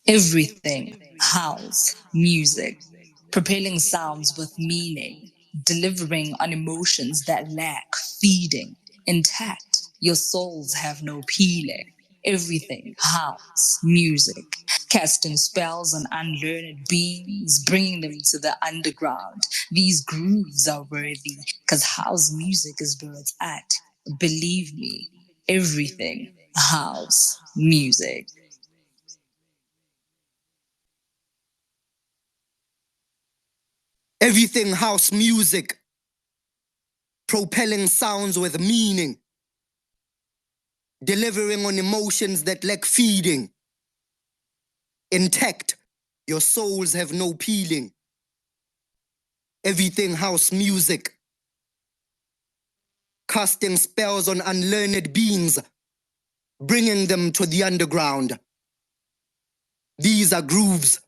Everything, house, music, propelling sounds with meaning, delivering on emotions that lack feeding, intact, your souls have no peeling. Everything, house, music, casting spells on unlearned beings, bringing them to the underground. These grooves are worthy, cause house music is where it's at. Believe me, everything, house, music. Everything house music, propelling sounds with meaning, delivering on emotions that lack feeding. Intact, your souls have no peeling. Everything house music, casting spells on unlearned beings, bringing them to the underground. These are grooves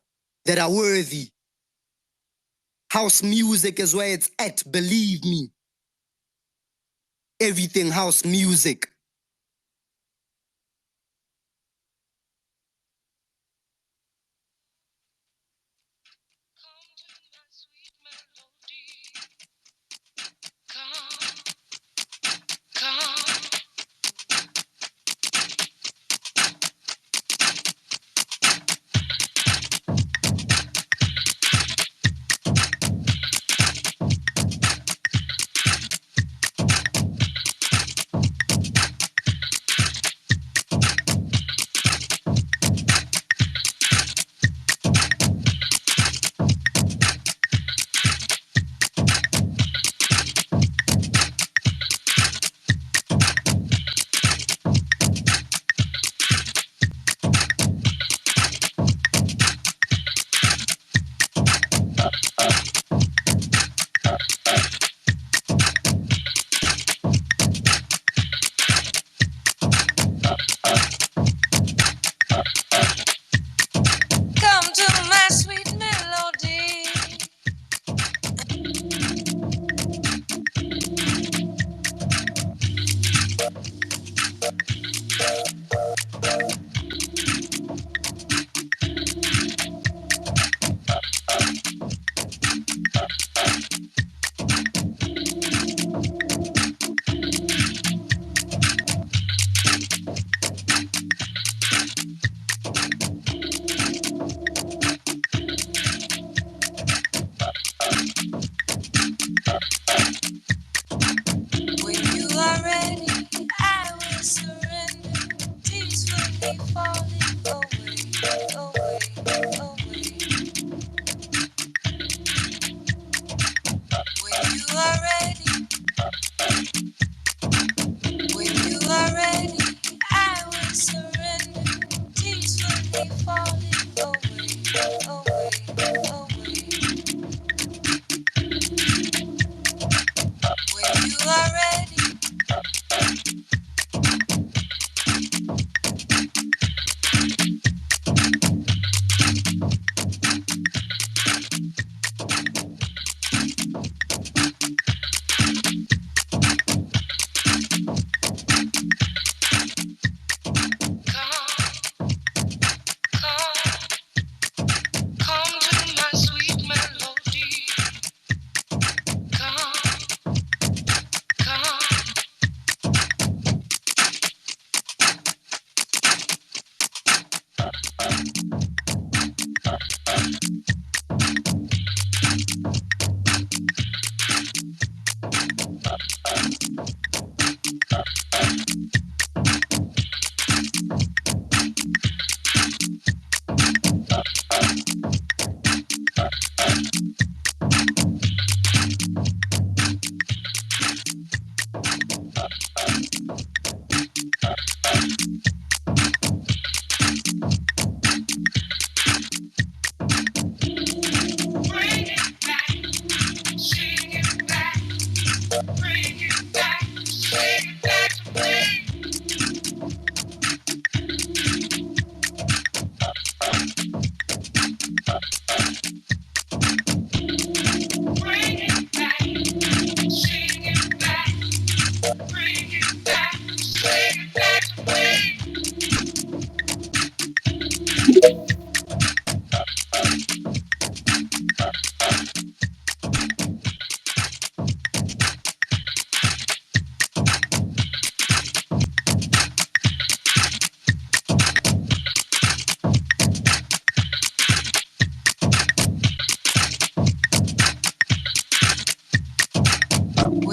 that are worthy. House music is where it's at, believe me. Everything house music.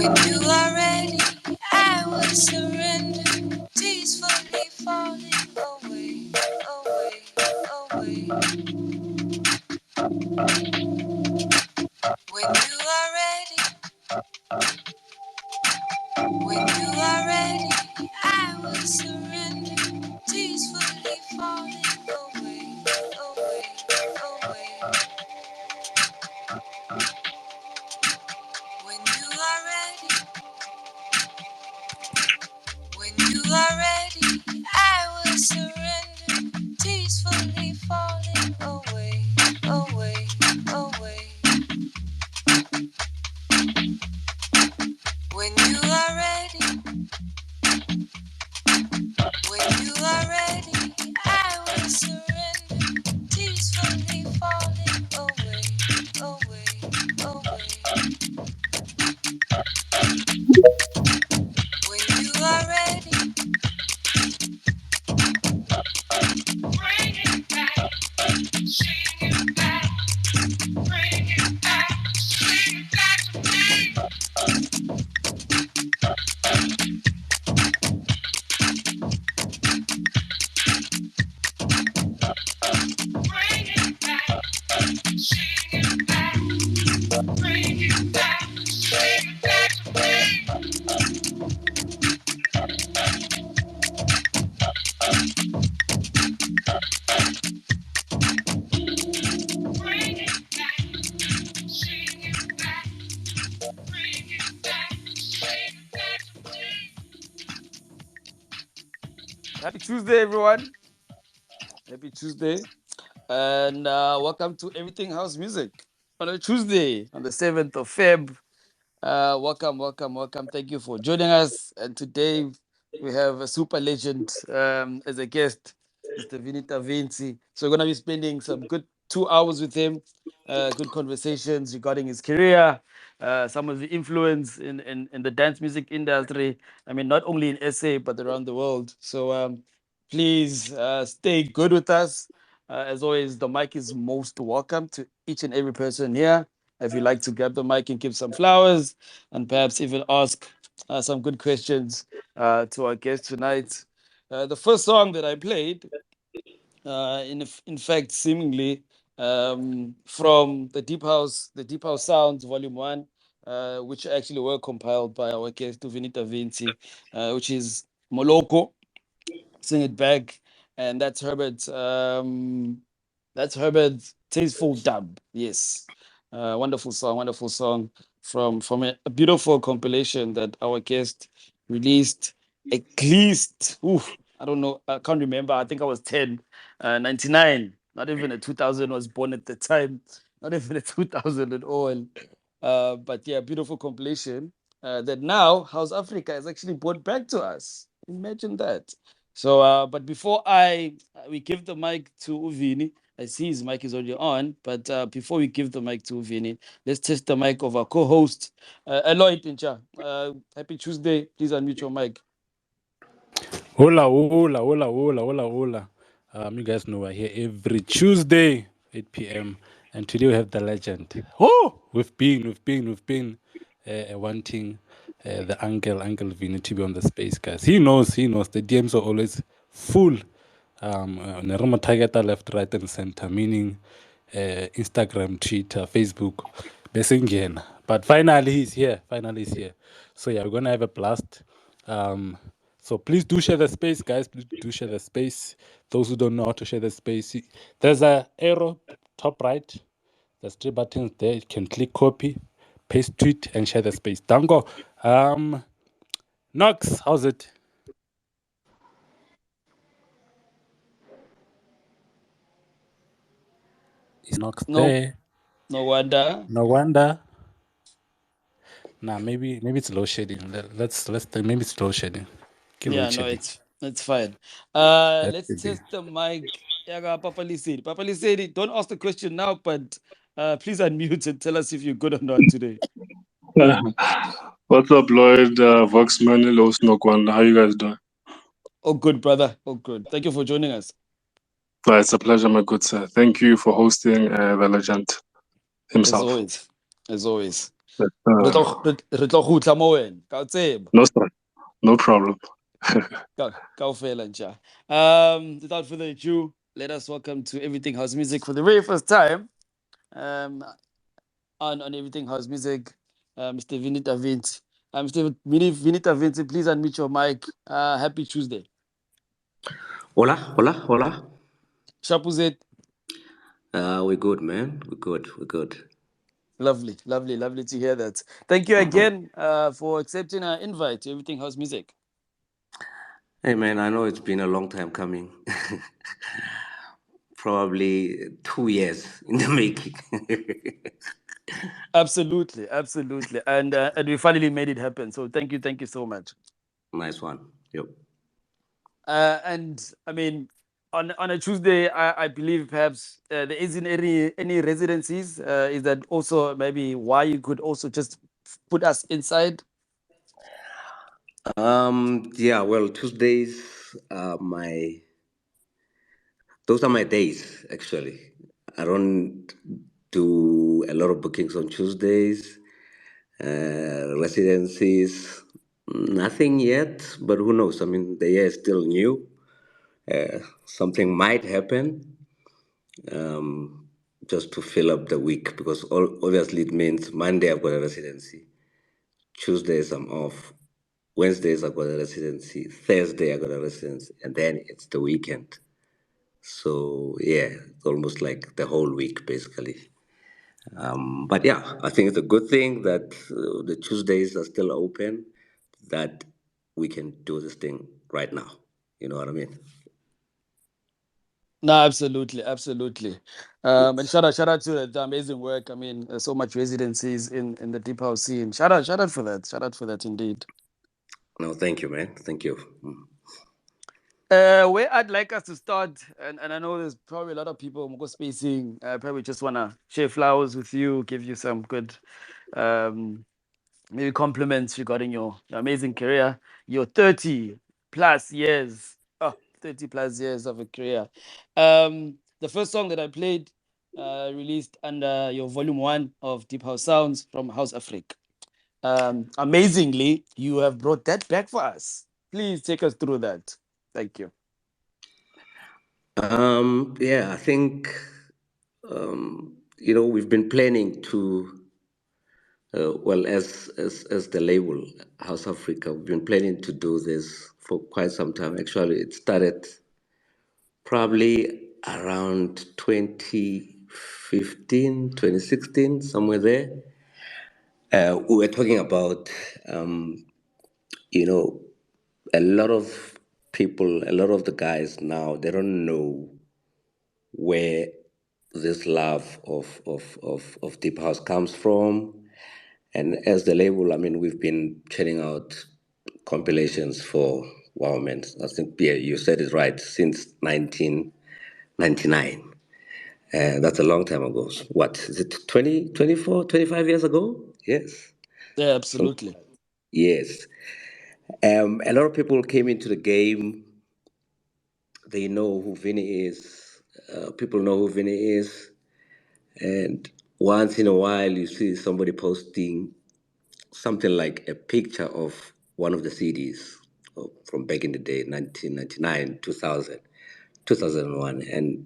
When you are ready, I will surrender, peacefully falling away, away, away. When you are ready, when you are ready, I will surrender, peacefully falling away, away, away. When you are ready, when you are ready, I will surrender, peacefully falling away, away, away. When you are ready, when you are ready, I will surrender, peacefully falling away, away, away. When you are ready, bring it back, sing it back, bring it back, sing it back to me. Bring it back, sing it back, bring it back, sing it back to me. Bring it back, sing it back, bring it back, sing it back to me. Happy Tuesday, everyone. Happy Tuesday. And welcome to Everything House Music on a Tuesday, on the 7th of Feb. Welcome, welcome, welcome. Thank you for joining us. And today we have a super legend as a guest, Mr. Vinny Da Vinci. So we're going to be spending some good 2 hours with him, good conversations regarding his career, some of the influence in the dance music industry. I mean, not only in SA, but around the world. So please stay good with us. As always, the mic is most welcome to each and every person here. If you'd like to grab the mic and give some flowers and perhaps even ask some good questions to our guest tonight. The first song that I played, in fact, seemingly from the Deep House Sounds Volume 1, which actually were compiled by our guest Vinny Da Vinci, which is Moloko, Sing It Back, and that's Herbert's Tasteful Dub. Yes. Wonderful song from a beautiful compilation that our guest released at least, I don't know, I can't remember. I think I was 10, 99, not even a 2000 was born at the time, not even a 2000 at all. But yeah, beautiful compilation that now House Africa is actually brought back to us. Imagine that. So, but before we give the mic to Uvini, I see his mic is already on, but before we give the mic to Uvini, let's test the mic of our co-host, Eloy Pincha. Happy Tuesday. Please unmute your mic. Hola, hola, hola, hola, hola, hola. You guys know we're here every Tuesday, 8 p.m. And today we have the legend. Oh, we've been wanting the Uncle Vinny to be on the space, guys. He knows. The DMs are always full. Neroma target left, right, and center, meaning Instagram, Twitter, Facebook, Besingen. But finally he's here. So yeah, we're gonna have a blast. So please do share the space, guys. Please do share the space. Those who don't know how to share the space, there's a arrow top right. There's 3 buttons there. You can click copy, paste tweet, and share the space. Dango. Knox, how's it? Is Knox there? No wonder. No wonder. Nah, maybe it's low shedding. Let's maybe it's low shedding. Yeah, no, it's fine. Let's test the mic. Yaga Papa Lisedi. Papa Lisedi, don't ask the question now, but please unmute and tell us if you're good or not today. What's up, Lloyd? Voxman, hello, Snokwan. How you guys doing? Oh, good, brother. Oh, good. Thank you for joining us. It's a pleasure, my good sir. Thank you for hosting the legend himself. As always. Re tlo kgutla mo wena ka o tseba. No stress. No problem. Kaofela nja. Without further ado, let us welcome to Everything House Music for the very first time. On Everything House Music, Mr. Vinny Da Vinci. Mr. Vinny Da Vinci, please unmute your mic. Happy Tuesday. Hola, hola, hola. Shapuzet. We're good, man. We're good. Lovely to hear that. Thank you again for accepting our invite to Everything House Music. Hey, man, I know it's been a long time coming. Probably 2 years in the making. Absolutely. And we finally made it happen. So thank you so much. Nice one. Yep. And I mean, on a Tuesday, I believe perhaps there isn't any residencies. Is that also maybe why you could also just put us inside? Yeah, well, Tuesdays are those are my days, actually. I don't do a lot of bookings on Tuesdays, residencies, nothing yet, but who knows? I mean, the year is still new. Something might happen just to fill up the week because obviously it means Monday I've got a residency, Tuesdays I'm off, Wednesdays I've got a residency, Thursday I got a residency, and then it's the weekend. So yeah, it's almost like the whole week basically. But yeah, I think it's a good thing that the Tuesdays are still open, that we can do this thing right now. You know what I mean? No, absolutely. And shout out to the amazing work. I mean, there's so much residencies in the deep house scene. Shout out for that. Shout out for that indeed. No, thank you, man. Thank you. Where I'd like us to start, and I know there's probably a lot of people who go spacing, probably just wanna share flowers with you, give you some good maybe compliments regarding your amazing career, your 30 plus years. 30 plus years of a career. The first song that I played, released under your volume 1 of Deep House Sounds from House Afrika. Amazingly, you have brought that back for us. Please take us through that. Thank you. Yeah, I think we've been planning to well as the label House Afrika, we've been planning to do this for quite some time. Actually, it started probably around 2015, 2016, somewhere there. We were talking about you know a lot of people, a lot of the guys now, they don't know where this love of deep house comes from. And as the label, I mean, we've been churning out compilations for, wow, man, I think, yeah, you said it right, since 1999. That's a long time ago. What, is it 20, 24, 25 years ago? Yes. Yeah, absolutely. Yes. A lot of people came into the game. They know who Vinny is. People know who Vinny is. And once in a while, you see somebody posting something like a picture of one of the CDs from back in the day, 1999, 2000, 2001. And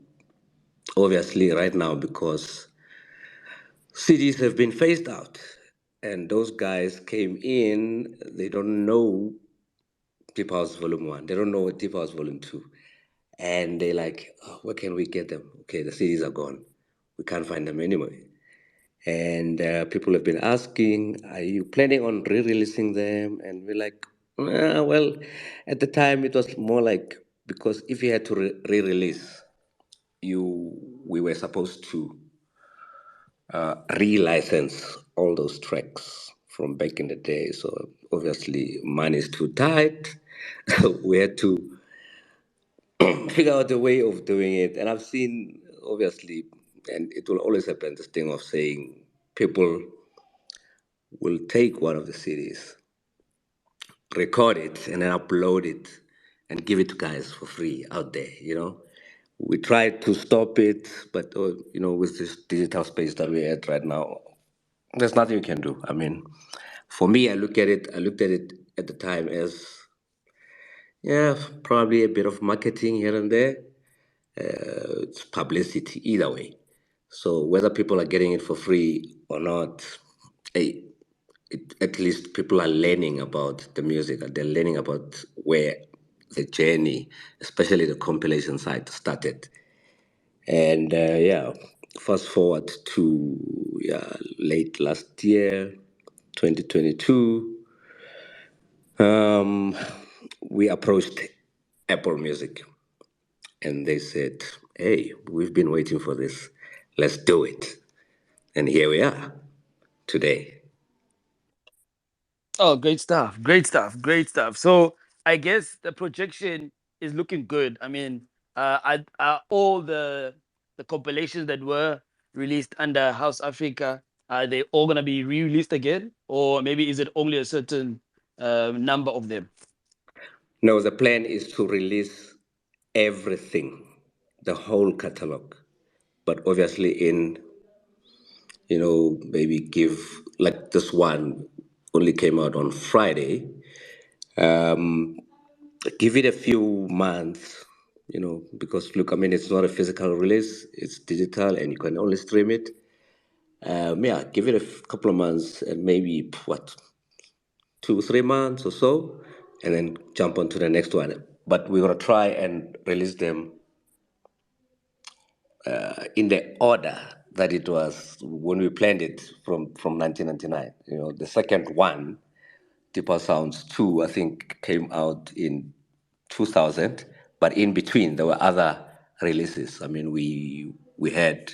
obviously, right now, because CDs have been phased out, and those guys came in, they don't know Deep House Volume 1, they don't know what Deep House Volume 2. And they're like, oh, where can we get them? Okay, the CDs are gone. We can't find them anyway. And people have been asking, are you planning on re-releasing them? And we're like, well, at the time it was more like, because if you had to re-release, we were supposed to re-license all those tracks from back in the day. So obviously money is too tight. So we had to figure out a way of doing it. And I've seen, obviously, and it will always happen, this thing of saying people will take one of the CDs, record it, and then upload it and give it to guys for free out there. We tried to stop it, but with this digital space that we're at right now, there's nothing you can do. I mean, for me, I looked at it at the time as, yeah, probably a bit of marketing here and there. It's publicity either way. So whether people are getting it for free or not, hey, at least people are learning about the music. They're learning about where the journey, especially the compilation side, started. And yeah, fast forward to late last year, 2022, we approached Apple Music and they said, "Hey, we've been waiting for this. Let's do it." And here we are today. Oh, great stuff. Great stuff. Great stuff. So I guess the projection is looking good. I mean, are all the compilations that were released under House Africa, are they all gonna be re-released again? Or maybe is it only a certain number of them? No, the plan is to release everything, the whole catalog, but obviously in, maybe give, like this one only came out on Friday. Give it a few months, because look, I mean, it's not a physical release, it's digital and you can only stream it. Yeah, give it a couple of months and maybe what, 2 3 months or so, and then jump on to the next one. But we're gonna try and release them in the order that it was when we planned it from 1999. The second one, Deeper Sounds 2, I think came out in 2000, but in between there were other releases. I mean, we had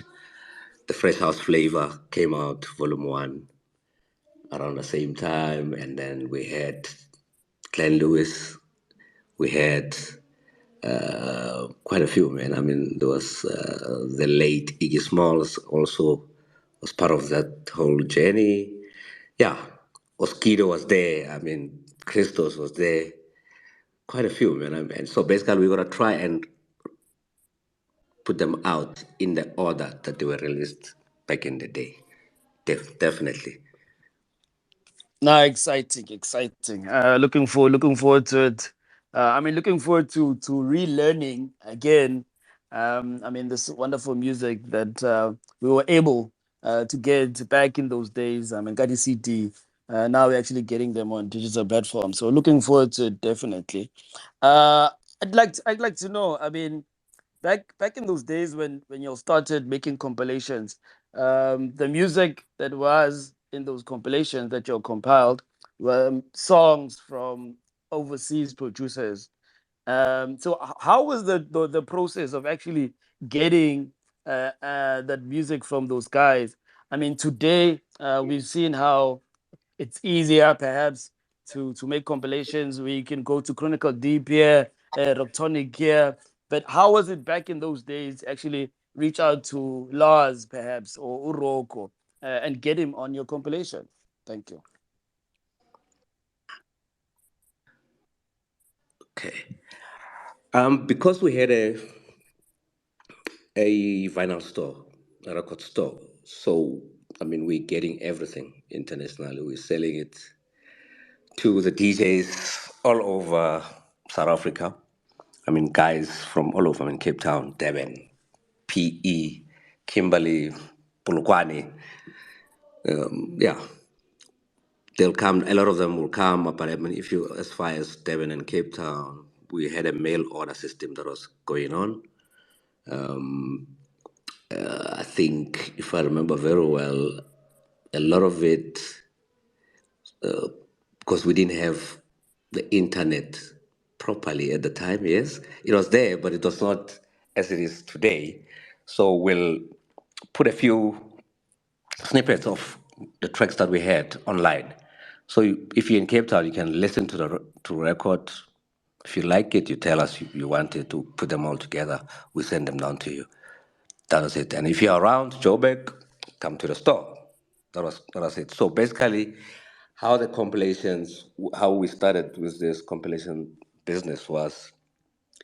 the Fresh House Flavor came out, Volume 1, around the same time, and then we had Glenn Lewis, we had quite a few, man. I mean, there was the late Iggy Smalls also was part of that whole journey. Yeah, Oskido was there. I mean, Christos was there. Quite a few, man. And so basically, we're gonna try and put them out in the order that they were released back in the day. Definitely. No, exciting, exciting. Looking forward to it. I mean, looking forward to relearning again. I mean, this wonderful music that we were able to get back in those days. I mean, Gadi CD. Now we're actually getting them on digital platforms. So looking forward to it definitely. Uh, I'd like to know. I mean, back in those days when you started making compilations, the music that was in those compilations that you compiled were songs from overseas producers. So how was the process of actually getting that music from those guys? I mean, today we've seen how it's easier perhaps to make compilations. We can go to Chronicle Deep here, Rocktonic here. But how was it back in those days? Actually, reach out to Lars perhaps or Uroko and get him on your compilation. Thank you. Okay. Because we had a vinyl store, a record store. So, I mean, we're getting everything internationally. We're selling it to the DJs all over South Africa. I mean, guys from all over, I mean, Cape Town, Durban, PE, Kimberley, Polokwane. Yeah, they'll come, a lot of them will come. But I mean, if you, as far as Durban and Cape Town, we had a mail order system that was going on. I think, if I remember very well, a lot of it, because we didn't have the internet properly at the time, yes, it was there, but it was not as it is today. So we'll put a few snippets of the tracks that we had online. So if you're in Cape Town, you can listen to to record. If you like it, you tell us you wanted to put them all together. We send them down to you. That was it. And if you're around Joburg, come to the store. That was it. So basically, how the compilations, how we started with this compilation business was,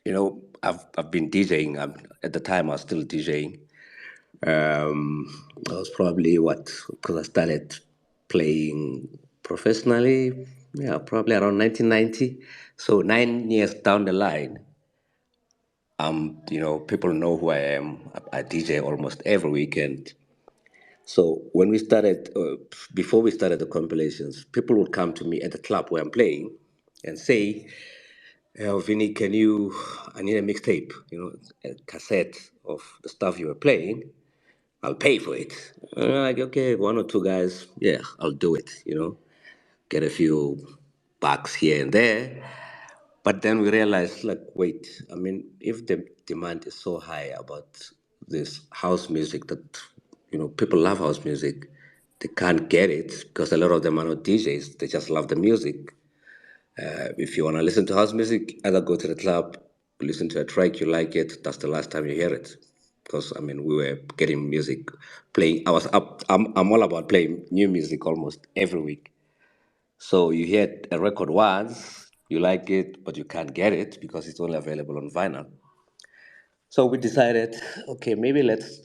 I've been DJing. At the time, I was still DJing. I was probably because I started playing professionally, yeah, probably around 1990. So 9 years down the line, people know who I am. I DJ almost every weekend. So when we started, before we started the compilations, people would come to me at the club where I'm playing and say, "Oh, Vinny, I need a mixtape, a cassette of the stuff you were playing. I'll pay for it." And I'm like, okay, one or two guys, yeah, I'll do it, get a few bucks here and there. But then we realized, like, wait, I mean, if the demand is so high about this house music that, people love house music, they can't get it because a lot of them are not DJs. They just love the music. If you want to listen to house music, either go to the club, listen to a track, you like it, that's the last time you hear it. Because, I mean, we were getting music playing. I'm all about playing new music almost every week. So you hear a record once, you like it, but you can't get it because it's only available on vinyl. So we decided, okay, maybe let's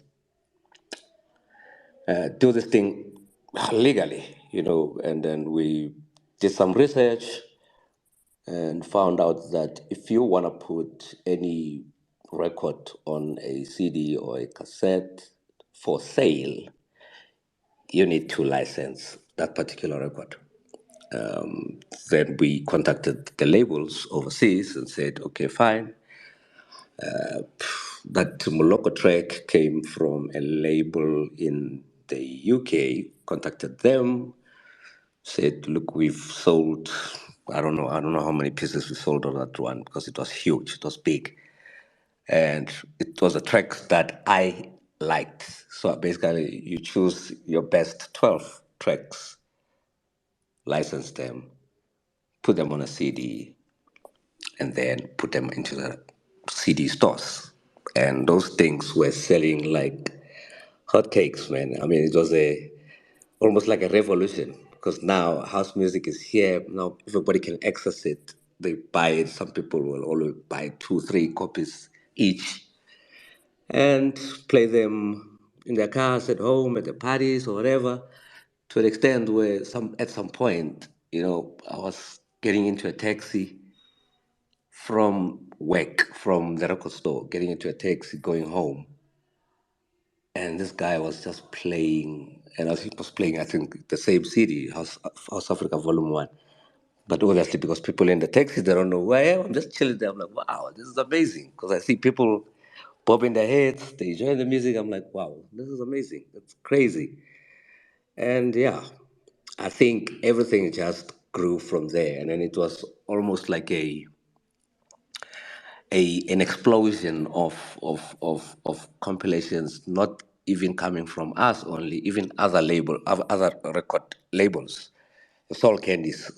do this thing legally, and then we did some research and found out that if you want to put any record on a CD or a cassette for sale, you need to license that particular record. Then we contacted the labels overseas and said, okay, fine. That Moloko track came from a label in the UK, contacted them, said, look, we've sold, I don't know how many pieces we sold on that one because it was huge, it was big. And it was a track that I liked. So basically, you choose your best 12 tracks, license them, put them on a CD, and then put them into the CD stores. And those things were selling like hotcakes, man. I mean, it was almost like a revolution because now house music is here. Now everybody can access it. They buy it. Some people will always buy 2, 3 copies each and play them in their cars at home, at the parties or whatever. To an extent where at some point, I was getting into a taxi from work, from the record store, getting into a taxi, going home. And this guy was just playing, and as he was playing, I think, the same CD, House Africa Volume 1. But obviously, because people in the taxi, they don't know who I am, I'm just chilling there. I'm like, wow, this is amazing. Because I see people bobbing their heads, they enjoy the music. I'm like, wow, this is amazing. That's crazy. And yeah, I think everything just grew from there. And then it was almost like an explosion of compilations, not even coming from us only, even other record labels. The Soul Candies,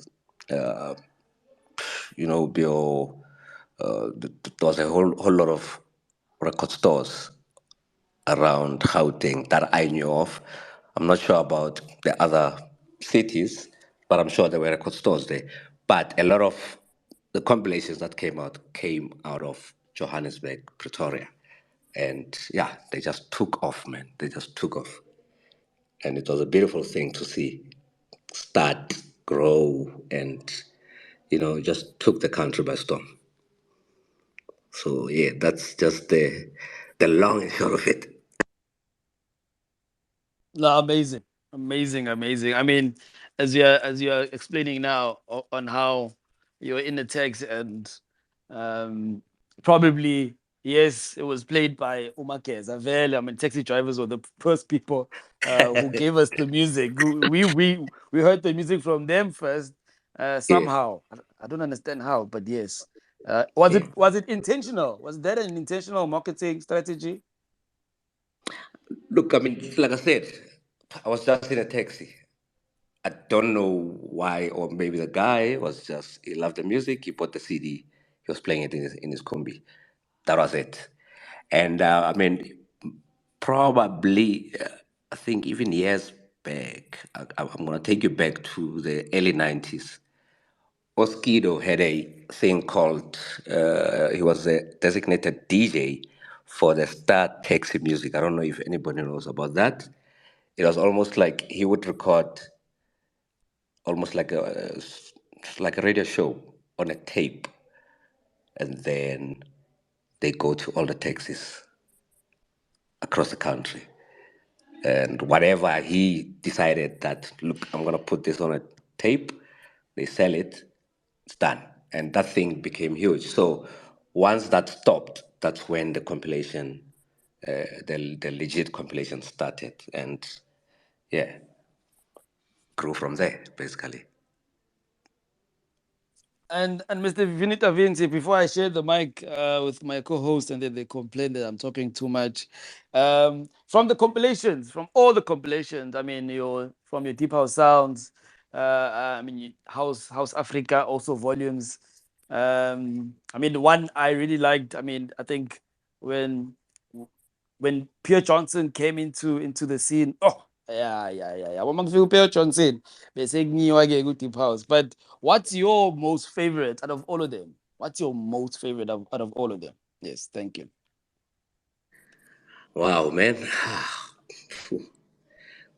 Bill, there was a whole lot of record stores around Gauteng that I knew of. I'm not sure about the other cities, but I'm sure there were record stores there. But a lot of the compilations that came out of Johannesburg, Pretoria. And yeah, they just took off, man. They just took off. And it was a beautiful thing to see start, grow, and, just took the country by storm. So yeah, that's just the long and short of it. No, amazing, amazing, amazing. I mean, as you're explaining now on how you're in the text and um, probably yes, it was played by Umakez Avele. I mean, taxi drivers were the first people who gave us the music. We heard the music from them first. Yeah, Somehow, I don't understand how, but yes. Was yeah. it intentional? Was that an intentional marketing strategy? Look, I mean, like I said, I was just in a taxi. I don't know why, or maybe the guy he loved the music. He bought the CD. He was playing it in his combi. That was it. And I mean, probably, I think even years back, I'm going to take you back to the early 90s. Oskido had a thing called, he was a designated DJ for the start taxi music. I don't know if anybody knows about that. It was almost like he would record almost like a radio show on a tape, and then they go to all the taxis across the country. And whatever he decided that, look, I'm gonna put this on a tape, they sell it, it's done. And that thing became huge. So once that stopped, that's when the compilation, the legit compilation started. And yeah, grew from there, basically. And Mr. Vinny Da Vinci, before I share the mic with my co-host and then they complain that I'm talking too much, from the compilations, from all the compilations, I mean, from your deep house sounds, I mean, House Africa, also volumes. I mean, the one I really liked, I mean, I think when Pierre Johnson came into the scene, oh, yeah. Uma kufika Pierre Johnson, bese kuyiwa-ke ku-deep house. But what's your most favorite out of all of them? What's your most favorite out of all of them? Yes, thank you. Wow, man.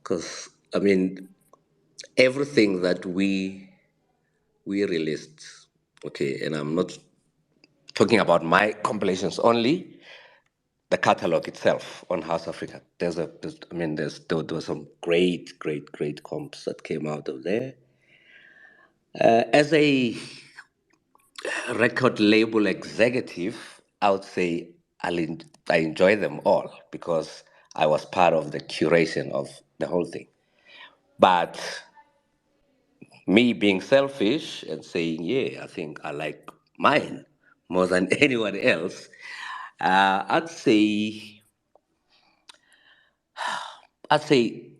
Because, I mean, everything that we released, okay, and I'm not talking about my compilations only, the catalog itself on House Africa. There were some great comps that came out of there. As a record label executive, I would say I enjoy them all because I was part of the curation of the whole thing. But me being selfish and saying, yeah, I think I like mine more than anyone else, I'd say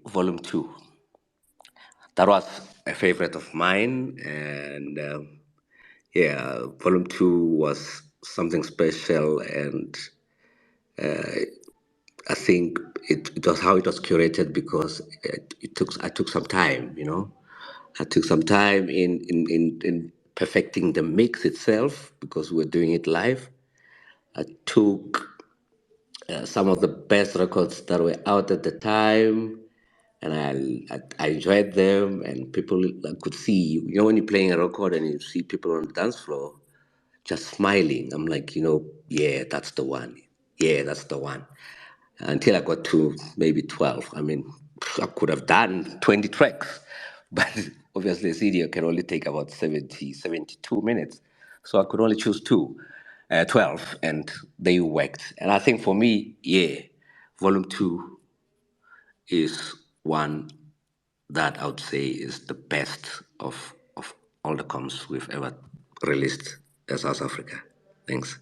volume two. That was a favorite of mine, and yeah, volume two was something special, and I think it was how it was curated because I took some time, you know, I took some time in perfecting the mix itself because we were doing it live. I took some of the best records that were out at the time, and I enjoyed them. And people I could see, you know, when you're playing a record and you see people on the dance floor just smiling. I'm like, you know, yeah, that's the one. Yeah, that's the one. Until I got to maybe 12. I mean, I could have done 20 tracks, but obviously a CD can only take about 72 minutes. So I could only choose 12, and they worked. And I think for me, yeah, volume two is one that I would say is the best of all the comps we've ever released as South Africa. Thanks.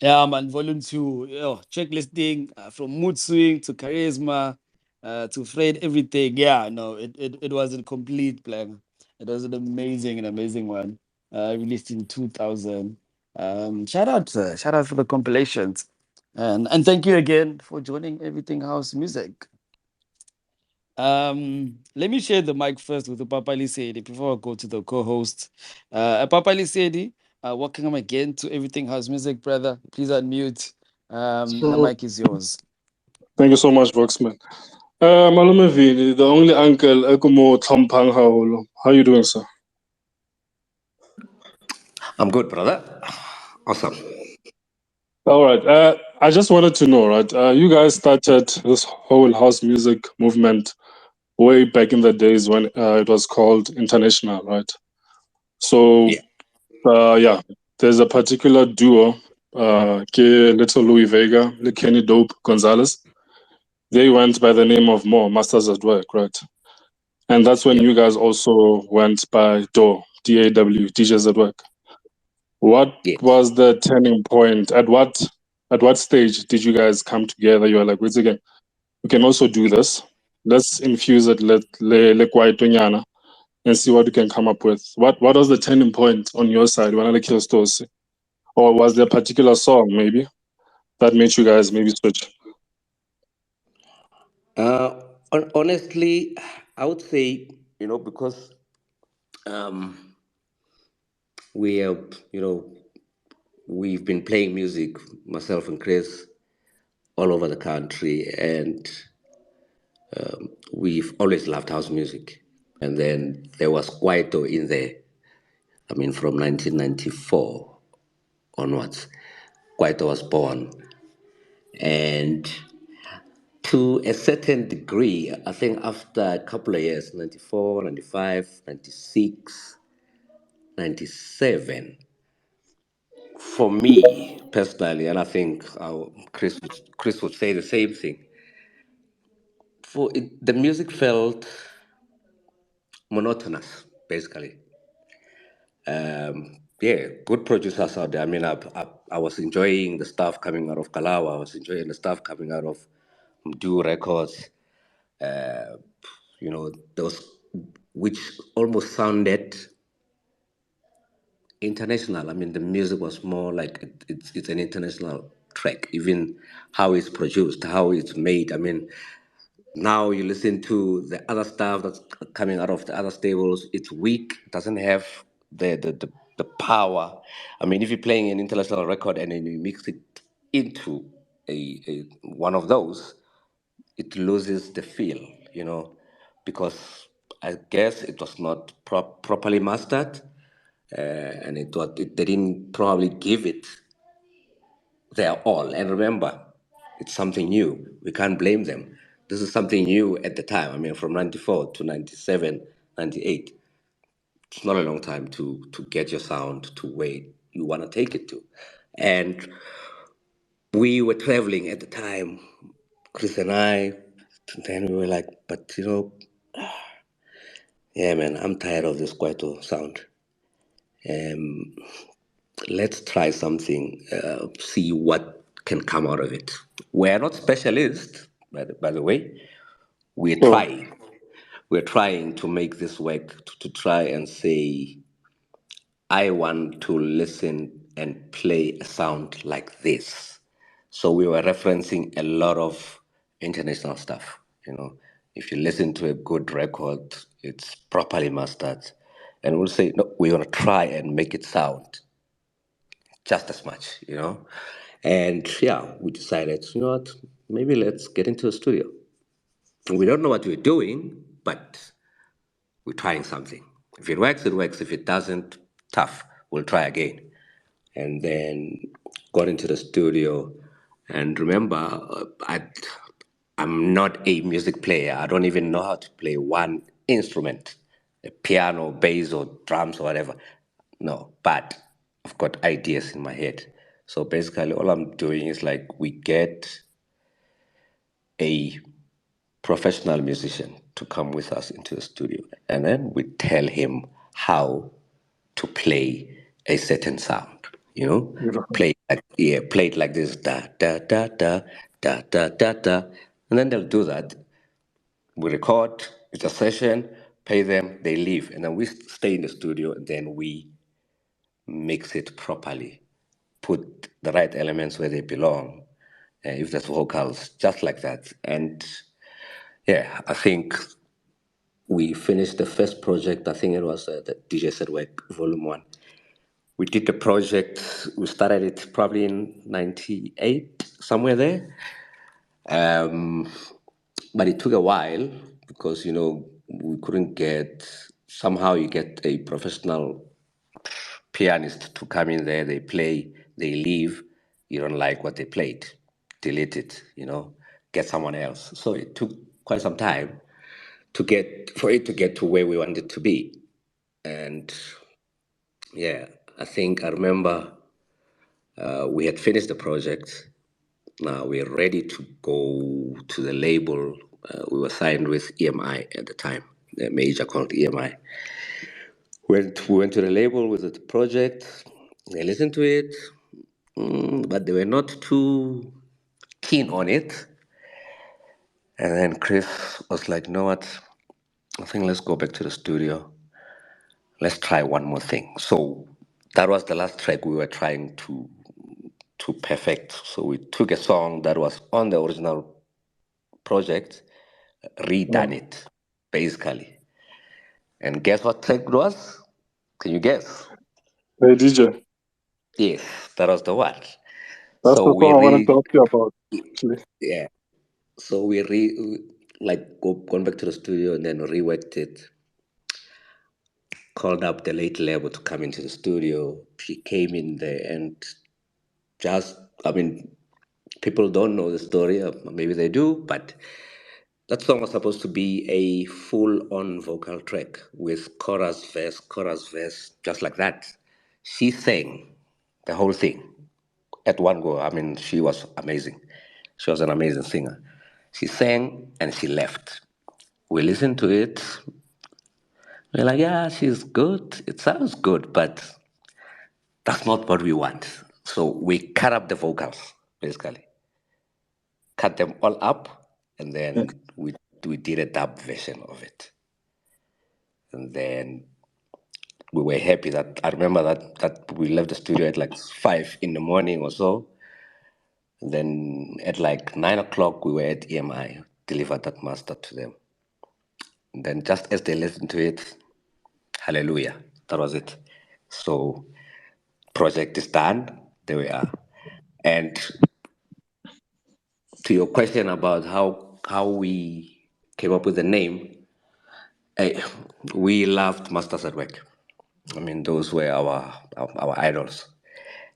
Yeah, man, volume two, checklisting from mood swing to charisma to Fred, everything. Yeah, no, it was a complete plan. It was an amazing one. Released in 2000. Shout out for the compilations. And thank you again for joining Everything House Music. Let me share the mic first with Papa Lisedi before I go to the co-host. Papa Lisedi, welcome again to Everything House Music, brother. Please unmute. The So, mic is yours. thank you so much, Voxman. Malume Vini, the only uncle Ekumo Tlompang Haolo. How you doing, sir? I'm good, brother. Awesome. All right. I just wanted to know, right? You guys started this whole house music movement way back in the days when it was called international, right? So, Yeah. yeah, there's a particular duo, Little Louis Vega, Le Kenny Dope Gonzalez. They went by the name of More Masters at Work, right? And that's when Yep. you guys also went by DAW, DJs at Work. What Yes. was the turning point? At what stage did you guys come together? You were like, wait again, we can also do this. Let's infuse it, le kwaitonyana, and see what we can come up with. What was the turning point on your side when I like Christos? Or was there a particular song maybe that made you guys maybe switch? Honestly, I would say, you know, because um, we are, you know, we've been playing music, myself and Chris, all over the country, and we've always loved house music. And then there was Kwaito in there. I mean, from 1994 onwards, Kwaito was born. And to a certain degree, I think after a couple of years, 94, 95, 96, 97, for me personally, and I think Chris would say the same thing, the music felt monotonous, basically. Yeah, good producers out there. I mean, I was enjoying the stuff coming out of Kalawa. I was enjoying the stuff coming out of Do Records. Uh, those which almost sounded international. I mean, the music was more like it's an international track. Even how it's produced, how it's made. I mean, now you listen to the other stuff that's coming out of the other stables. It's weak. Doesn't have the power. I mean, if you're playing an international record and then you mix it into a one of those, it loses the feel, because I guess it was not properly mastered, and they didn't probably give it their all. And remember, it's something new. We can't blame them. This is something new at the time. I mean, from 94 to 97, 98. It's not a long time to get your sound to where you want to take it to. And we were traveling at the time, Chris and I, and then we were like, but yeah, man, I'm tired of this Kwaito sound. Um, let's try something, see what can come out of it. We're not specialists, by the way. We're Sure. trying. We're trying to make this work, to try and say, I want to listen and play a sound like this. So we were referencing a lot of international stuff. If you listen to a good record, it's properly mastered. And we'll say, no, we're going to try and make it sound just as much. And yeah, we decided, what, maybe let's get into a studio. We don't know what we're doing, but we're trying something. If it works, it works. If it doesn't, tough. We'll try again. And then got into the studio. And remember, I'm not a music player. I don't even know how to play one instrument, a piano, bass, or drums, or whatever. No, but I've got ideas in my head. So basically, all I'm doing is like we get a professional musician to come with us into the studio, and then we tell him how to play a certain sound. Beautiful. Play it like this, da da da da da da da da, and then they'll do that. We record, it's a session, pay them, they leave, and then we stay in the studio, and then we mix it properly, put the right elements where they belong, if there's vocals, just like that. And yeah, I think we finished the first project. I think it was the Djs At Work Volume 1. We did the project, we started it probably in 98, somewhere there. But it took a while because, we couldn't somehow you get a professional pianist to come in there, they play, they leave, you don't like what they played, delete it, get someone else. So it took quite some time for it to get to where we wanted to be. And yeah, I remember we had finished the project. Now we're ready to go to the label. We were signed with EMI at the time, the major called EMI. We went to the label with the project. They listened to it, but they were not too keen on it. And then Chris was like, "You know what? I think let's go back to the studio. Let's try one more thing." So that was the last track we were trying to perfect. So we took a song that was on the original project, Yeah. redone it, basically. And guess what track it was? Can you guess? Hey DJ. Yes, that was the one. That's So the we song I wanted to ask you about, actually. yeah. So like gone back to the studio and then reworked it. Called up the late label to come into the studio. She came in there and just, I mean, people don't know the story, maybe they do, but that song was supposed to be a full-on vocal track with chorus, verse, just like that. She sang the whole thing at one go. I mean, she was amazing. She was an amazing singer. She sang and she left. We listened to it. We're like, yeah, she's good. It sounds good, but that's not what we want. So we cut up the vocals, basically. Cut them all up, and Yeah. then we did a dub version of it. And then we were happy that I remember that we left the studio at like 5 in the morning or so. And then at like 9 o'clock we were at EMI, delivered that master to them. And then just as they listened to it, hallelujah, that was it. So project is done. There we are. And to your question about how we came up with the name, eh, we loved Masters at Work. I mean, those were our idols,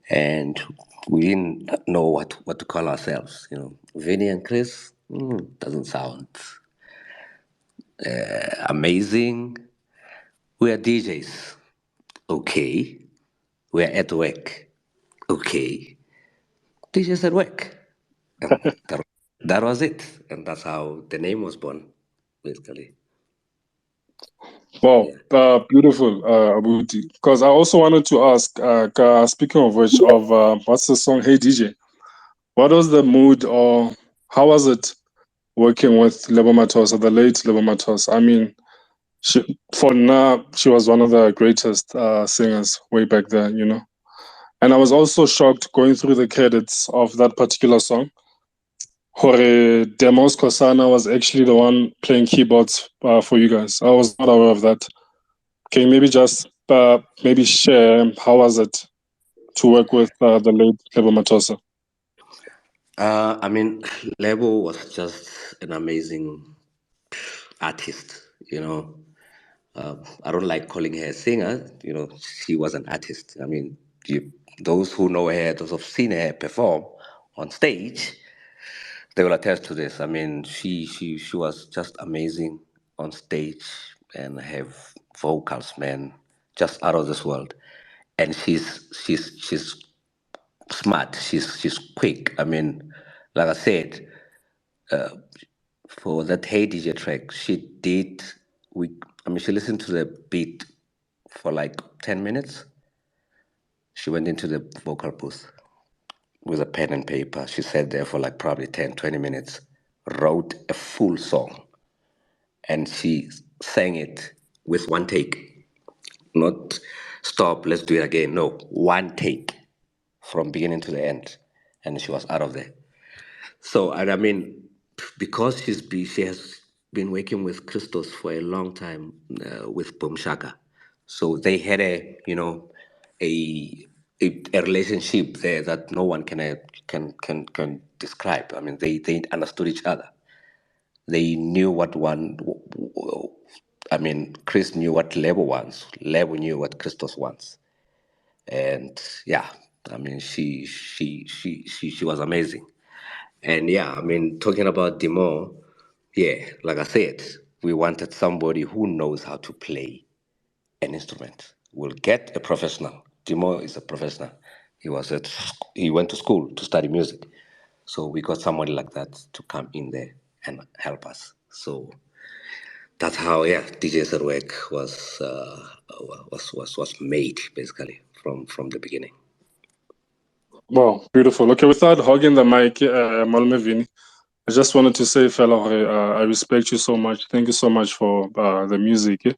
and we didn't know what to call ourselves. You know, Vinny and Chris doesn't sound amazing. We are DJs, okay. We are at work, okay. DJs at work, and that was it, and that's how the name was born, basically. Wow, Yeah. beautiful, Abuti. Because I also wanted to ask, speaking of which, what's the song, Hey DJ? What was the mood, or how was it working with Lebo Matosa, the late Lebo Matosa? I mean, for now, she was one of the greatest singers way back then, you know. And I was also shocked going through the credits of that particular song. Jorge Demos Kosana was actually the one playing keyboards for you guys. I was not aware of that. Can you maybe just maybe share how was it to work with the late Lebo Matosa? I mean, Lebo was just an amazing artist, you know. I don't like calling her a singer, you know, she was an artist. I mean, those who know her, those who've seen her perform on stage, they will attest to this. I mean, she was just amazing on stage and have vocals, man, just out of this world. And she's smart. She's quick. I mean, like I said, for that Hey DJ track, she did. I mean, she listened to the beat for like 10 minutes. She went into the vocal booth with a pen and paper. She sat there for like probably 10, 20 minutes, wrote a full song, and she sang it with one take. Not stop, let's do it again. No, one take from beginning to the end. And she was out of there. So, and I mean, because she has been working with Christos for a long time with Boom Shaka, so they had a a relationship there that no one can describe. I mean, they understood each other. They knew what one. I mean, Chris knew what Lebo wants. Lebo knew what Christos wants, and yeah, I mean, she was amazing. And yeah, I mean, talking about Demo, yeah, like I said, we wanted somebody who knows how to play an instrument. We'll get a professional. Demo is a professional. He went to school to study music. So we got somebody like that to come in there and help us. So that's how, yeah, DJs at Work was made basically from the beginning. Wow, beautiful. Okay, without hogging the mic, Malme Vini, I just wanted to say, fellow, I respect you so much. Thank you so much for the music.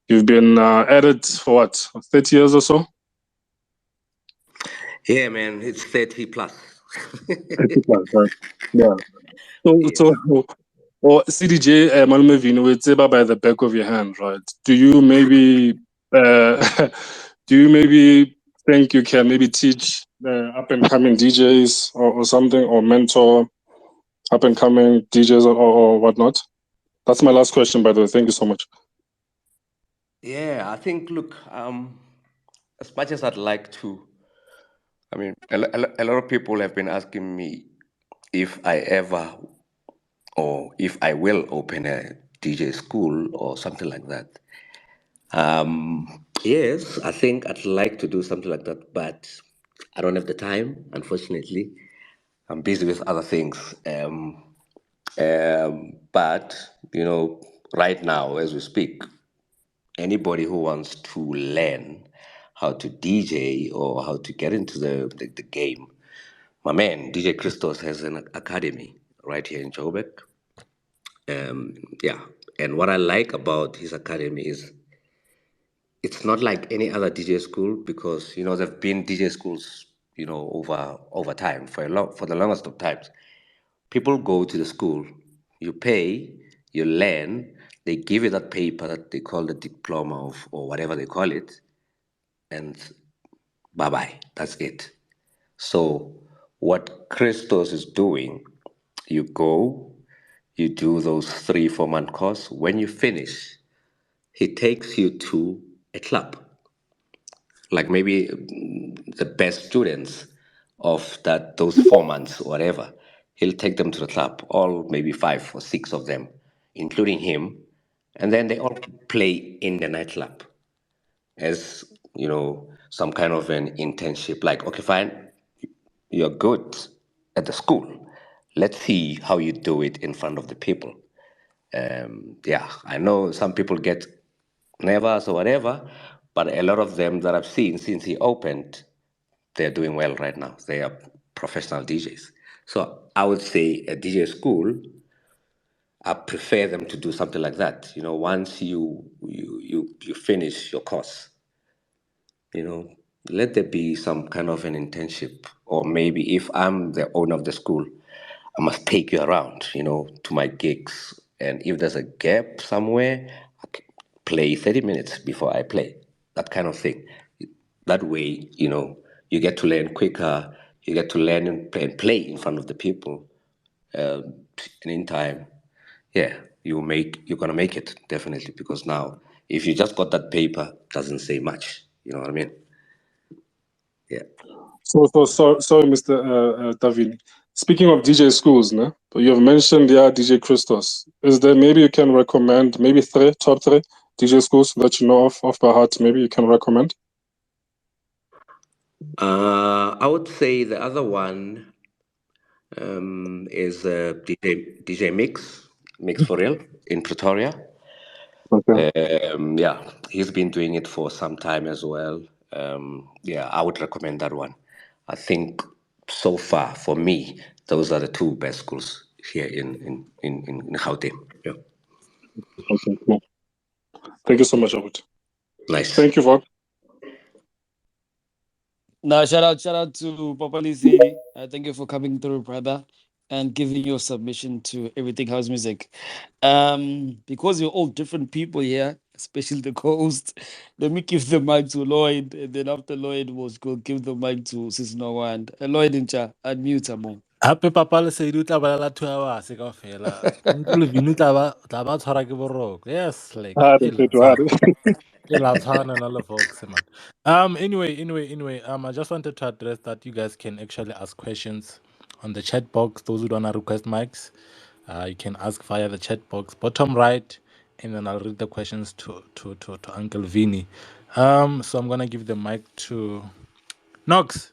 You've been at it for what, 30 years or so? Yeah, man, it's 30 plus. 30 plus, right? Yeah. So, or CDJ, Malme Vini, we say by the back of your hand, right? Do you maybe, do you maybe think you can maybe teach the up and coming DJs or something, or mentor up and coming DJs or whatnot? That's my last question, by the way. Thank you so much. Yeah, I think, look, as much as I'd like to, I mean, a lot of people have been asking me if I ever or if I will open a DJ school or something like that. Yes, I think I'd like to do something like that, but I don't have the time, unfortunately. I'm busy with other things. But, right now, as we speak, anybody who wants to learn how to DJ or how to get into the game, my man, DJ Christos has an academy right here in Joburg. Yeah. And what I like about his academy is it's not like any other DJ school because there've been DJ schools over time for the longest of times. People go to the school, you pay, you learn, they give you that paper that they call the diploma of or whatever they call it, and bye bye. That's it. So what Christos is doing, you go, you do those 3 4 month course. When you finish, he takes you to a club, like maybe the best students of those 4 months or whatever. He'll take them to the club, all maybe 5 or 6 of them, including him, and then they all play in the nightclub as some kind of an internship. Like, okay, fine, you're good at the school. Let's see how you do it in front of the people. Yeah, I know some people get nervous or whatever, but a lot of them that I've seen since he opened, they're doing well right now. They are professional DJs. So I would say a DJ school, I prefer them to do something like that. Once you finish your course, you know, let there be some kind of an internship. Or maybe if I'm the owner of the school, I must take you around, to my gigs. And if there's a gap somewhere, I can play 30 minutes before I play. That kind of thing. That way, you get to learn quicker, you get to learn and play in front of the people. And in time, yeah, you're gonna make it definitely because now if you just got that paper, doesn't say much. You know what I mean? Yeah. Sorry, Mr. Davin. Speaking of DJ schools, no? You have mentioned, DJ Christos. Is there maybe you can recommend maybe top three DJ schools that you know of off by heart? Maybe you can recommend. I would say the other one is DJ Mix for real in Pretoria. Okay. Yeah, he's been doing it for some time as well. Yeah, I would recommend that one. I think so far for me, those are the two best schools here in Gauteng. Yeah, Okay. Cool. Thank you so much, Albert. nice. Thank you, Vok. Now, shout out to Papa Lisi. Thank you for coming through, brother, and giving your submission to Everything House Music. Because you're all different people here, especially the co-host, let me give the mic to Lloyd, and then after Lloyd, we'll go give the mic to Sis Noah and Lloyd Incha, unmute Amo. Hape papa le se di tla ba 2 hours kaofela. Uncle Vinu tla ba tshwara ke boroko. Yes, like ke la tshwana na le folks, man. Anyway, I just wanted to address that you guys can actually ask questions on the chat box. Those who don't request mics, you can ask via the chat box, bottom right, and then I'll read the questions to Uncle Vinny. So I'm gonna give the mic to Nox.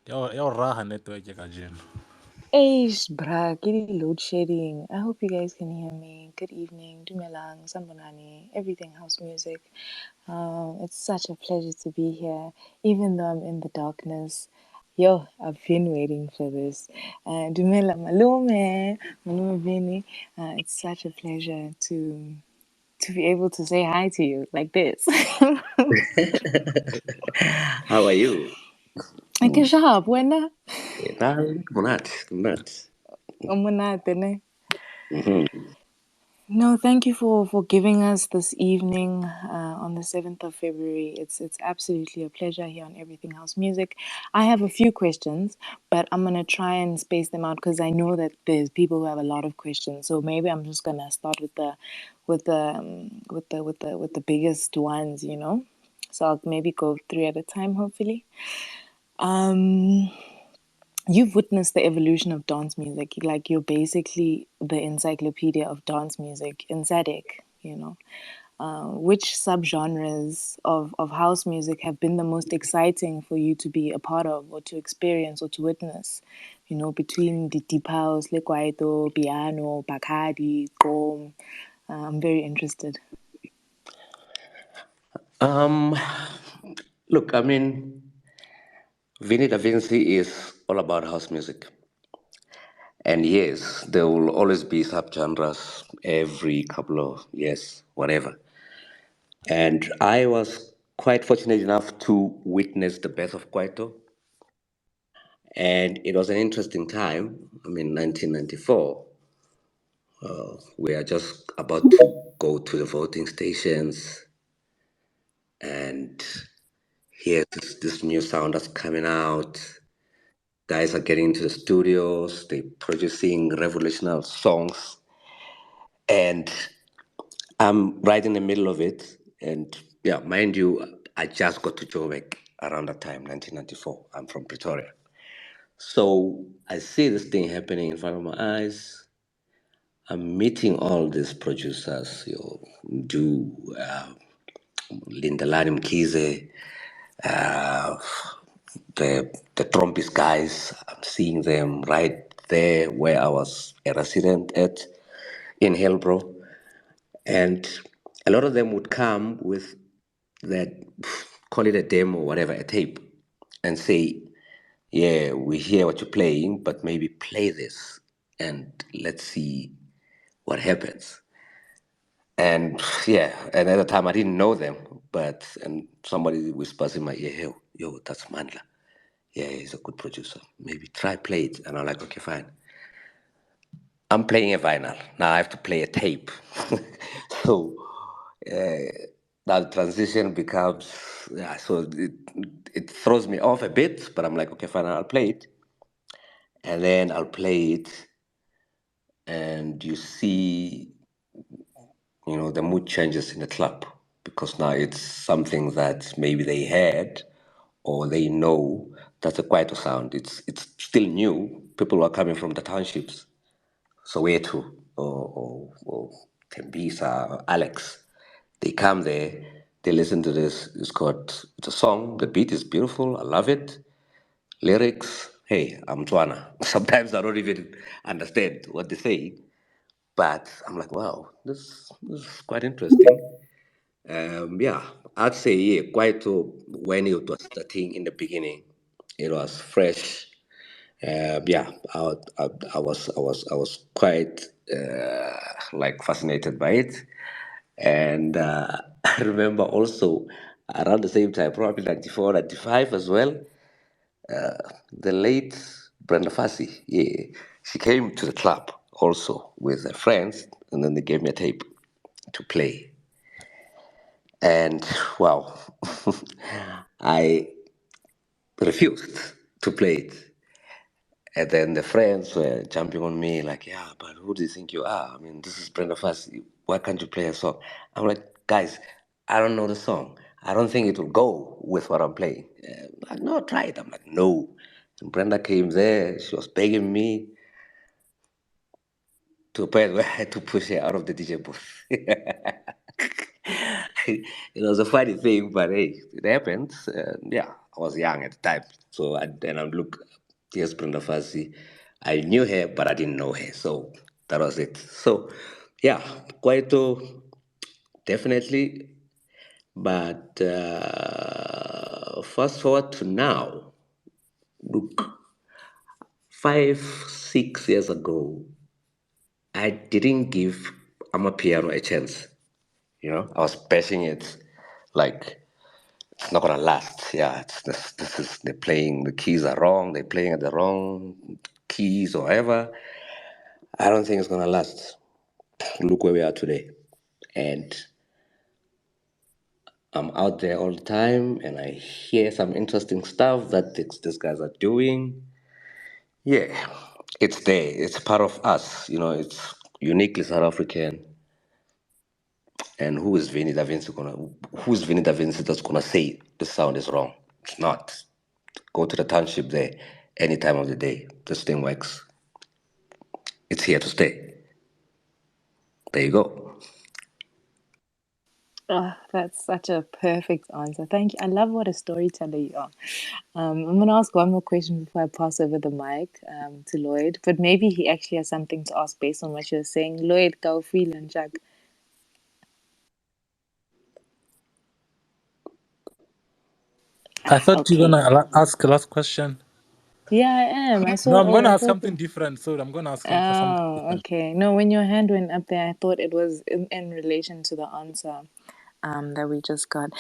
Your raha network kajeno. Eish, bruh, getting load shedding. I hope you guys can hear me. Good evening, Dumelang, Sambonani, Everything House Music. It's such a pleasure to be here, even though I'm in the darkness. Yo, I've been waiting for this. Dumela Malume Vinny. It's such a pleasure to be able to say hi to you like this. How are you? Good job, buena. Not. Omunate, ne? No, thank you for giving us this evening on the 7th of February. It's absolutely a pleasure here on Everything House Music. I have a few questions, but I'm gonna try and space them out because I know that there's people who have a lot of questions. So maybe I'm just gonna start with the biggest ones, you know. So I'll maybe go three at a time, hopefully. Um, you've witnessed the evolution of dance music. Like you're basically the encyclopedia of dance music in SADC, you know. Which subgenres of house music have been the most exciting for you to be a part of or to experience or to witness? You know, between the deep house, le kwaito, piano, bakadi, gqom. I'm very interested. Um, Look, I mean, Vinny Da Vinci is all about house music. And yes, there will always be subgenres every couple of years, whatever. And I was quite fortunate enough to witness the birth of Kwaito. And it was an interesting time. I mean, 1994, we are just about to go to the voting stations, and here's this new sound that's coming out. Guys are getting into the studios, they're producing revolutionary songs, and I'm right in the middle of it. And yeah, mind you, I just got to Joburg around that time, 1994. I'm from Pretoria. So I see this thing happening in front of my eyes. I'm meeting all these producers, Lindelani Mkhize, uh, the Trumpist guys. I'm seeing them right there where I was a resident at in Hillbrow. And a lot of them would come with that, call it a demo or whatever, a tape, and say, yeah, we hear what you're playing, but maybe play this and let's see what happens. And yeah, and at the time I didn't know them, and somebody whispers in my ear, yo, that's Mandla. Yeah, he's a good producer. Maybe try play it. And I'm like, okay, fine. I'm playing a vinyl. Now I have to play a tape. So now the transition becomes, yeah, so it throws me off a bit, but I'm like, okay, fine, I'll play it. And then I'll play it, and you see, the mood changes in the club because now it's something that maybe they had or they know that's a quieter sound. It's still new. People are coming from the townships, Soweto or Tembisa or Alex. They come there, they listen to this. It's a song. The beat is beautiful. I love it. Lyrics. Hey, I'm Tswana. Sometimes I don't even understand what they say, but I'm like, wow, this is quite interesting. Yeah, I'd say yeah, quite when it was starting in the beginning, it was fresh. Yeah, I was quite like fascinated by it, and I remember also around the same time, probably 94, 95 as well. The late Brenda Fassi, yeah, she came to the club also with her friends, and then they gave me a tape to play. And wow, I refused to play it. And then the friends were jumping on me like, yeah, but who do you think you are? I mean, this is Brenda Fassie. Why can't you play a song? I'm like, guys, I don't know the song. I don't think it will go with what I'm playing. Like, no, try it. I'm like, no. And Brenda came there. She was begging me to a point where I had to push her out of the DJ booth. It was a funny thing, but hey, it happened. Yeah, I was young at the time. So then I look, here's Brenda Fassi. I knew her, but I didn't know her. So that was it. So yeah, Kwaito, definitely. But fast forward to now, look, 5, 6 years ago, I didn't give Amapiano a chance. I was bashing it like it's not gonna last. Yeah, this is they're playing the keys are wrong. They're playing at the wrong keys or whatever. I don't think it's gonna last. look where we are today. And I'm out there all the time, and I hear some interesting stuff that these guys are doing. Yeah, it's there. It's part of us. It's uniquely South African. And who's Vinny Da Vinci that's gonna say the sound is wrong? It's not. Go to the township there any time of the day. This thing works. It's here to stay. There you go. Oh, that's such a perfect answer. Thank you. I love what a storyteller you are. I'm going to ask one more question before I pass over the mic to Lloyd, but maybe he actually has something to ask based on what you're saying. Lloyd, go feel and Jack. I thought you were Okay. gonna ask the last question. Yeah, I am. I No, saw. I'm Oh, gonna I ask thought. something different. So I'm gonna ask something Oh, different. okay. No, when your hand went up there, I thought it was in relation to the answer that we just got.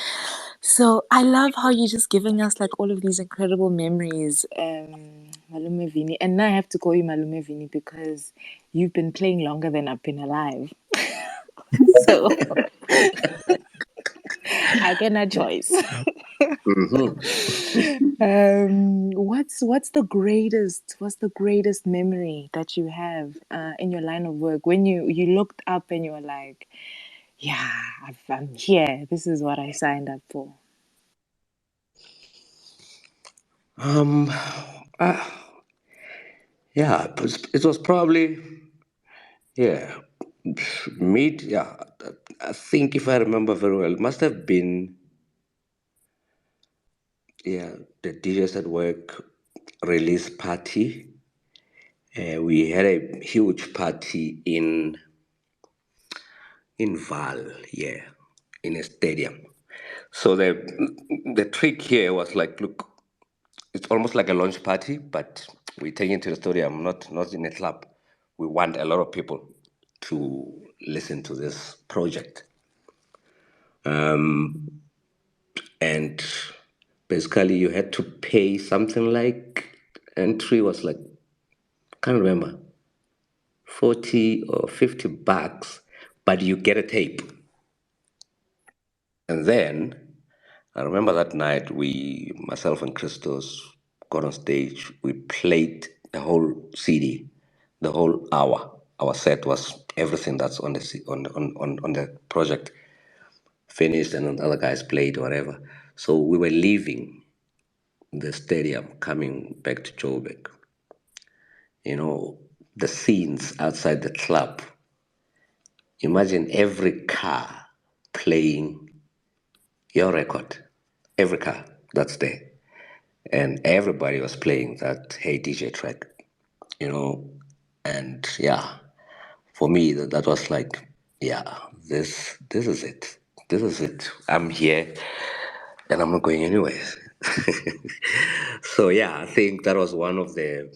So I love how you're just giving us like all of these incredible memories, Malume Vini. And now I have to call you Malume Vini because you've been playing longer than I've been alive. So I get a choice. What's the greatest memory that you have in your line of work when you looked up and you were like, yeah, I'm here. This is what I signed up for. Um, yeah, it was probably, yeah, mid, yeah. I think if I remember very well, it must have been, yeah, the Djs At Work release party. We had a huge party in Val, yeah, in a stadium. So the trick here was like, look, it's almost like a launch party, but we take it to the stadium, not in a club. We want a lot of people to listen to this project. And basically you had to pay something like, entry was like, can't remember, 40 or 50 bucks, but you get a tape. And then I remember that night myself and Christos got on stage. We played the whole CD, the whole hour. Our set was everything that's on the project finished, and then the other guys played whatever. So we were leaving the stadium, coming back to Joburg. The scenes outside the club. Imagine every car playing your record, every car that's there. And everybody was playing that Hey DJ track, you know. And yeah, for me, that was like, yeah, this is it. This is it. I'm here and I'm not going anywhere. So yeah, I think that was one of the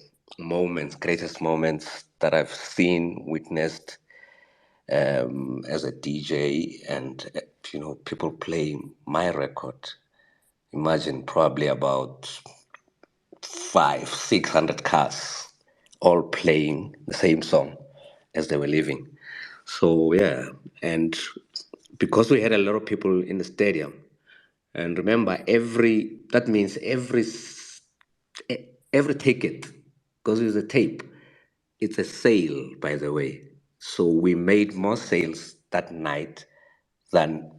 greatest moments that I've seen, witnessed as a DJ, and people playing my record. Imagine probably about 600 cars all playing the same song as they were leaving. So yeah, and because we had a lot of people in the stadium, and remember that means every ticket, because it's a tape, it's a sale, by the way. So we made more sales that night than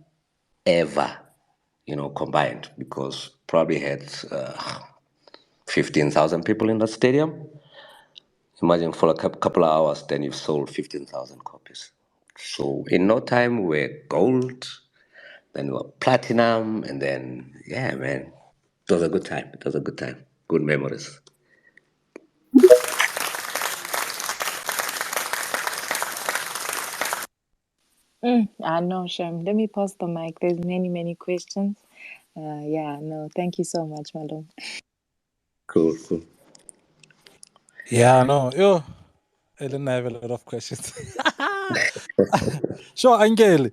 ever, combined, because probably had 15,000 people in that stadium. Imagine for a couple of hours, then you've sold 15,000 copies. So in no time, we were gold, then we were platinum, and then, yeah, man, it was a good time. It was a good time. Good memories. No, Shem. Let me pass the mic. There's many, many questions. Yeah, no, thank you so much, Malum. Cool, cool. Yeah, no, yo, I didn't have a lot of questions. Sure, Angel.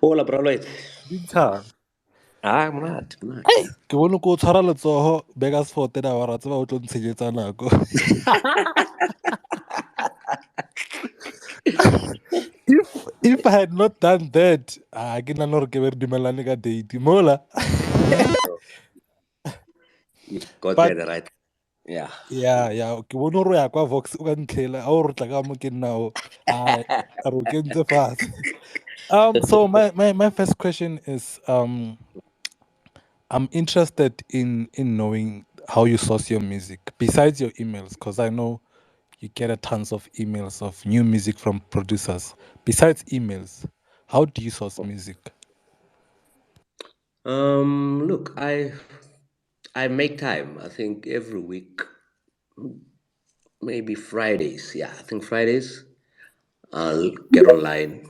Hola, bro, Lloyd. Big time. I'm not. Hey, ke bone ko tshwara letsogo Vegas for 10 hours ba o tlo ntshenyetsa nako. If I had not done that, I can not get dumelane ka date mola. You got me But at the right. Yeah. yeah, ke bone gore ya kwa Vox o ka ntlhela a o re tla ka mo ke nnao a re o kentse fatshe. So my first question is I'm interested in knowing how you source your music besides your emails, because I know you get a tons of emails of new music from producers. Besides emails, how do you source music? Look, I make time. I think every week, maybe Fridays. Yeah, I think Fridays. I'll get online,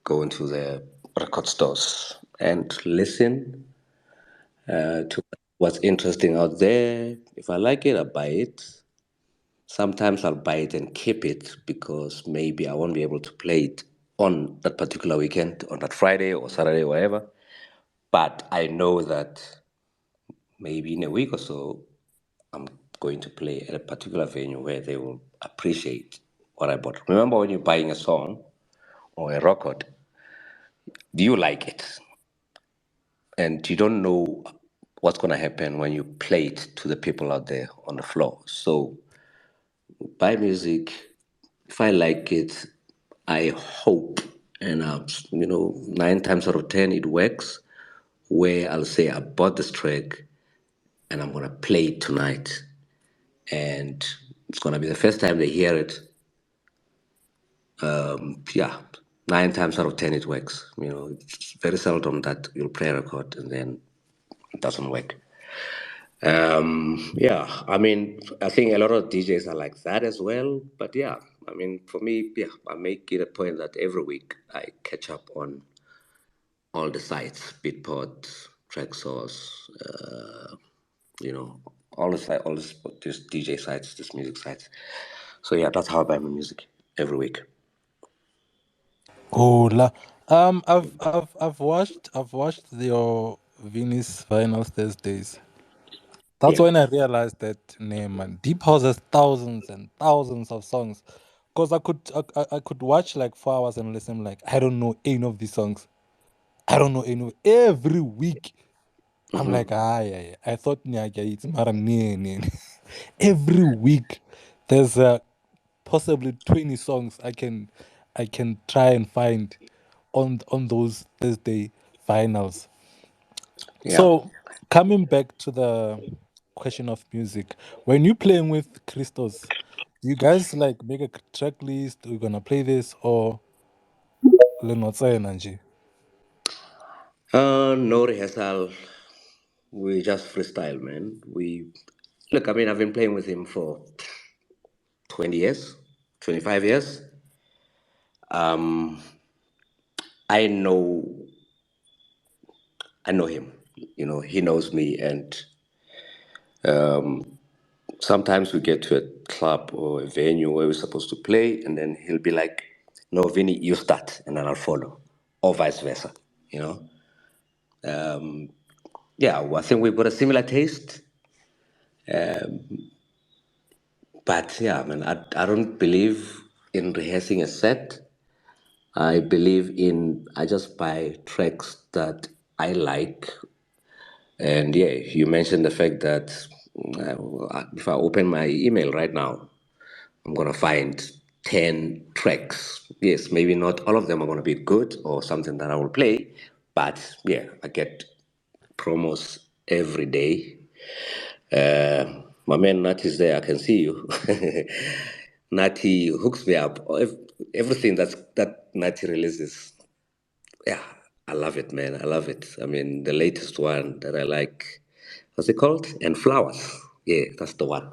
go into the record stores, and listen to what's interesting out there. If I like it, I buy it. Sometimes I'll buy it and keep it because maybe I won't be able to play it on that particular weekend, on that Friday or Saturday, whatever. But I know that maybe in a week or so, I'm going to play at a particular venue where they will appreciate what I bought. Remember, when you're buying a song or a record, do you like it? And you don't know what's going to happen when you play it to the people out there on the floor. So, buy music. If I like it, I hope, and 9 times out of 10, it works. Where I'll say, I bought this track and I'm going to play it tonight. And it's going to be the first time they hear it. Yeah, 9 times out of 10 it works. It's very seldom that you'll play a record and then it doesn't work. Yeah, I mean, I think a lot of DJs are like that as well. But yeah, I mean, for me, yeah, I make it a point that every week I catch up on all the sites, Beatport, Traxsource, all the site, all this DJ sites, this music sites. So yeah, that's how I buy my music every week. Oh la. I've watched your Venus Finals Thursdays. That's Yeah. when I realized that name, man. Deep House has thousands and thousands of songs. Cause I could watch like 4 hours and listen like I don't know any of these songs. I don't know any every week. I'm like, yeah. I thought it's mara nee. Every week there's possibly 20 songs I can try and find on those Thursday finals. Yeah. So coming back to the question of music, when you're playing with Christos, do you guys like make a track list? We're gonna play this or Lenotse. No rehearsal. We just freestyle, man. We look. I mean, I've been playing with him for 20 years, 25 years. I know, I know him. He knows me, and sometimes we get to a club or a venue where we're supposed to play, and then he'll be like, "No, Vinny, you start, and then I'll follow," or vice versa. You know. Yeah, well, I think we've got a similar taste. But yeah, man, I don't believe in rehearsing a set. I believe in, I just buy tracks that I like. And yeah, you mentioned the fact that if I open my email right now, I'm going to find 10 tracks. Yes, maybe not all of them are going to be good or something that I will play, but yeah, I get promos every day. My man Nat is there. I can see you. Natty hooks me up. Everything that Natty releases, yeah, I love it, man. I love it. I mean, the latest one that I like, what's it called? And Flowers. Yeah, that's the one.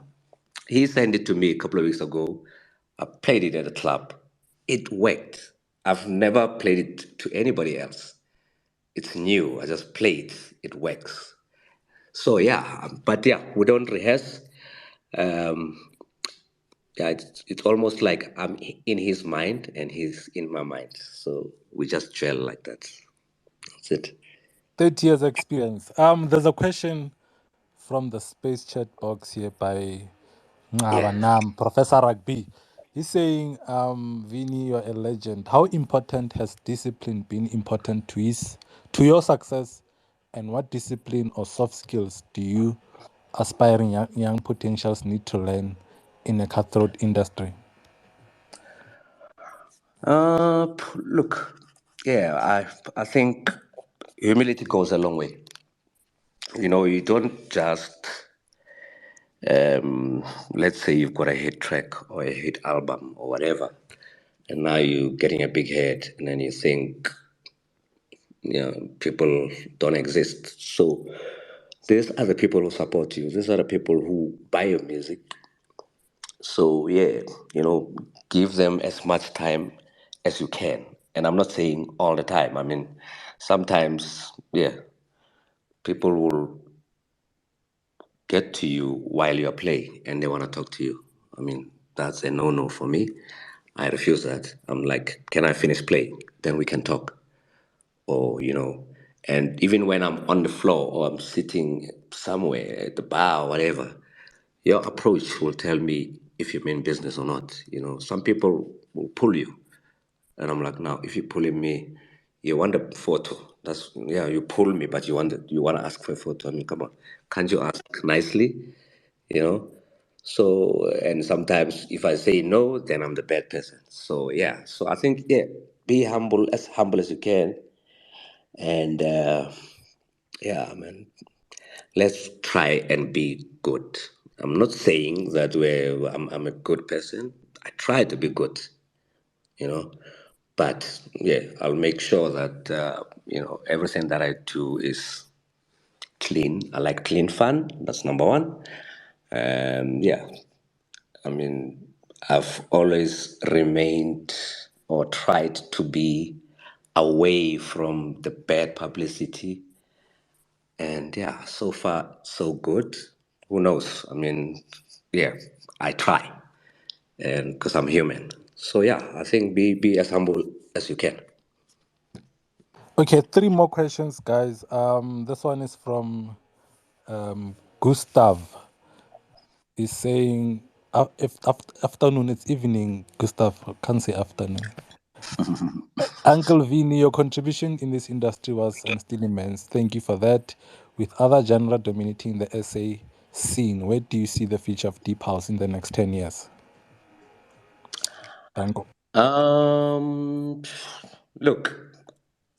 He sent it to me a couple of weeks ago. I played it at a club. It worked. I've never played it to anybody else. It's new. I just play it. It works. So yeah, but yeah, we don't rehearse. Um, yeah, it's almost like I'm in his mind and he's in my mind. So we just gel like that. That's it. 30 years experience. There's a question from the space chat box here by Yeah. Professor Rugby. He's saying, Vinny, you're a legend. How important has discipline been important to your success, and what discipline or soft skills do you aspiring young potentials need to learn in a cutthroat industry? Look, yeah, I think humility goes a long way. You know, you don't just let's say you've got a hit track or a hit album or whatever, and now you're getting a big head, and then you think, you know, people don't exist. So these are the people who support you. These are the people who buy your music. So yeah, you know, give them as much time as you can. And I'm not saying all the time. I mean, sometimes, yeah, people will get to you while you're playing and they want to talk to you. I mean, that's a no-no for me. I refuse that. I'm like, can I finish playing? Then we can talk. Or, you know, and even when I'm on the floor or I'm sitting somewhere at the bar or whatever, your approach will tell me if you mean business or not. You know, some people will pull you. And I'm like, now, if you're pulling me, you want a photo. That's, yeah, you pull me, but you want to ask for a photo. I mean, come on, can't you ask nicely? You know. So, and sometimes if I say no, then I'm the bad person. So yeah. So I think, yeah, be humble as you can, and yeah, man, let's try and be good. I'm not saying that I'm a good person. I try to be good, you know. But yeah, I'll make sure that you know, everything that I do is clean. I like clean fun. That's number one. And yeah, I mean, I've always remained or tried to be away from the bad publicity. And yeah, so far so good. Who knows? I mean, yeah, I try, and because I'm human. So yeah, I think be as humble as you can. Okay, three more questions, guys. This one is from Gustav. He's saying, if afternoon, it's evening, Gustav. I can't say afternoon. Uncle Vinny, your contribution in this industry was and still immense. Thank you for that. With other genre dominating the SA scene, where do you see the future of Deep House in the next 10 years? Uncle. Um, Look,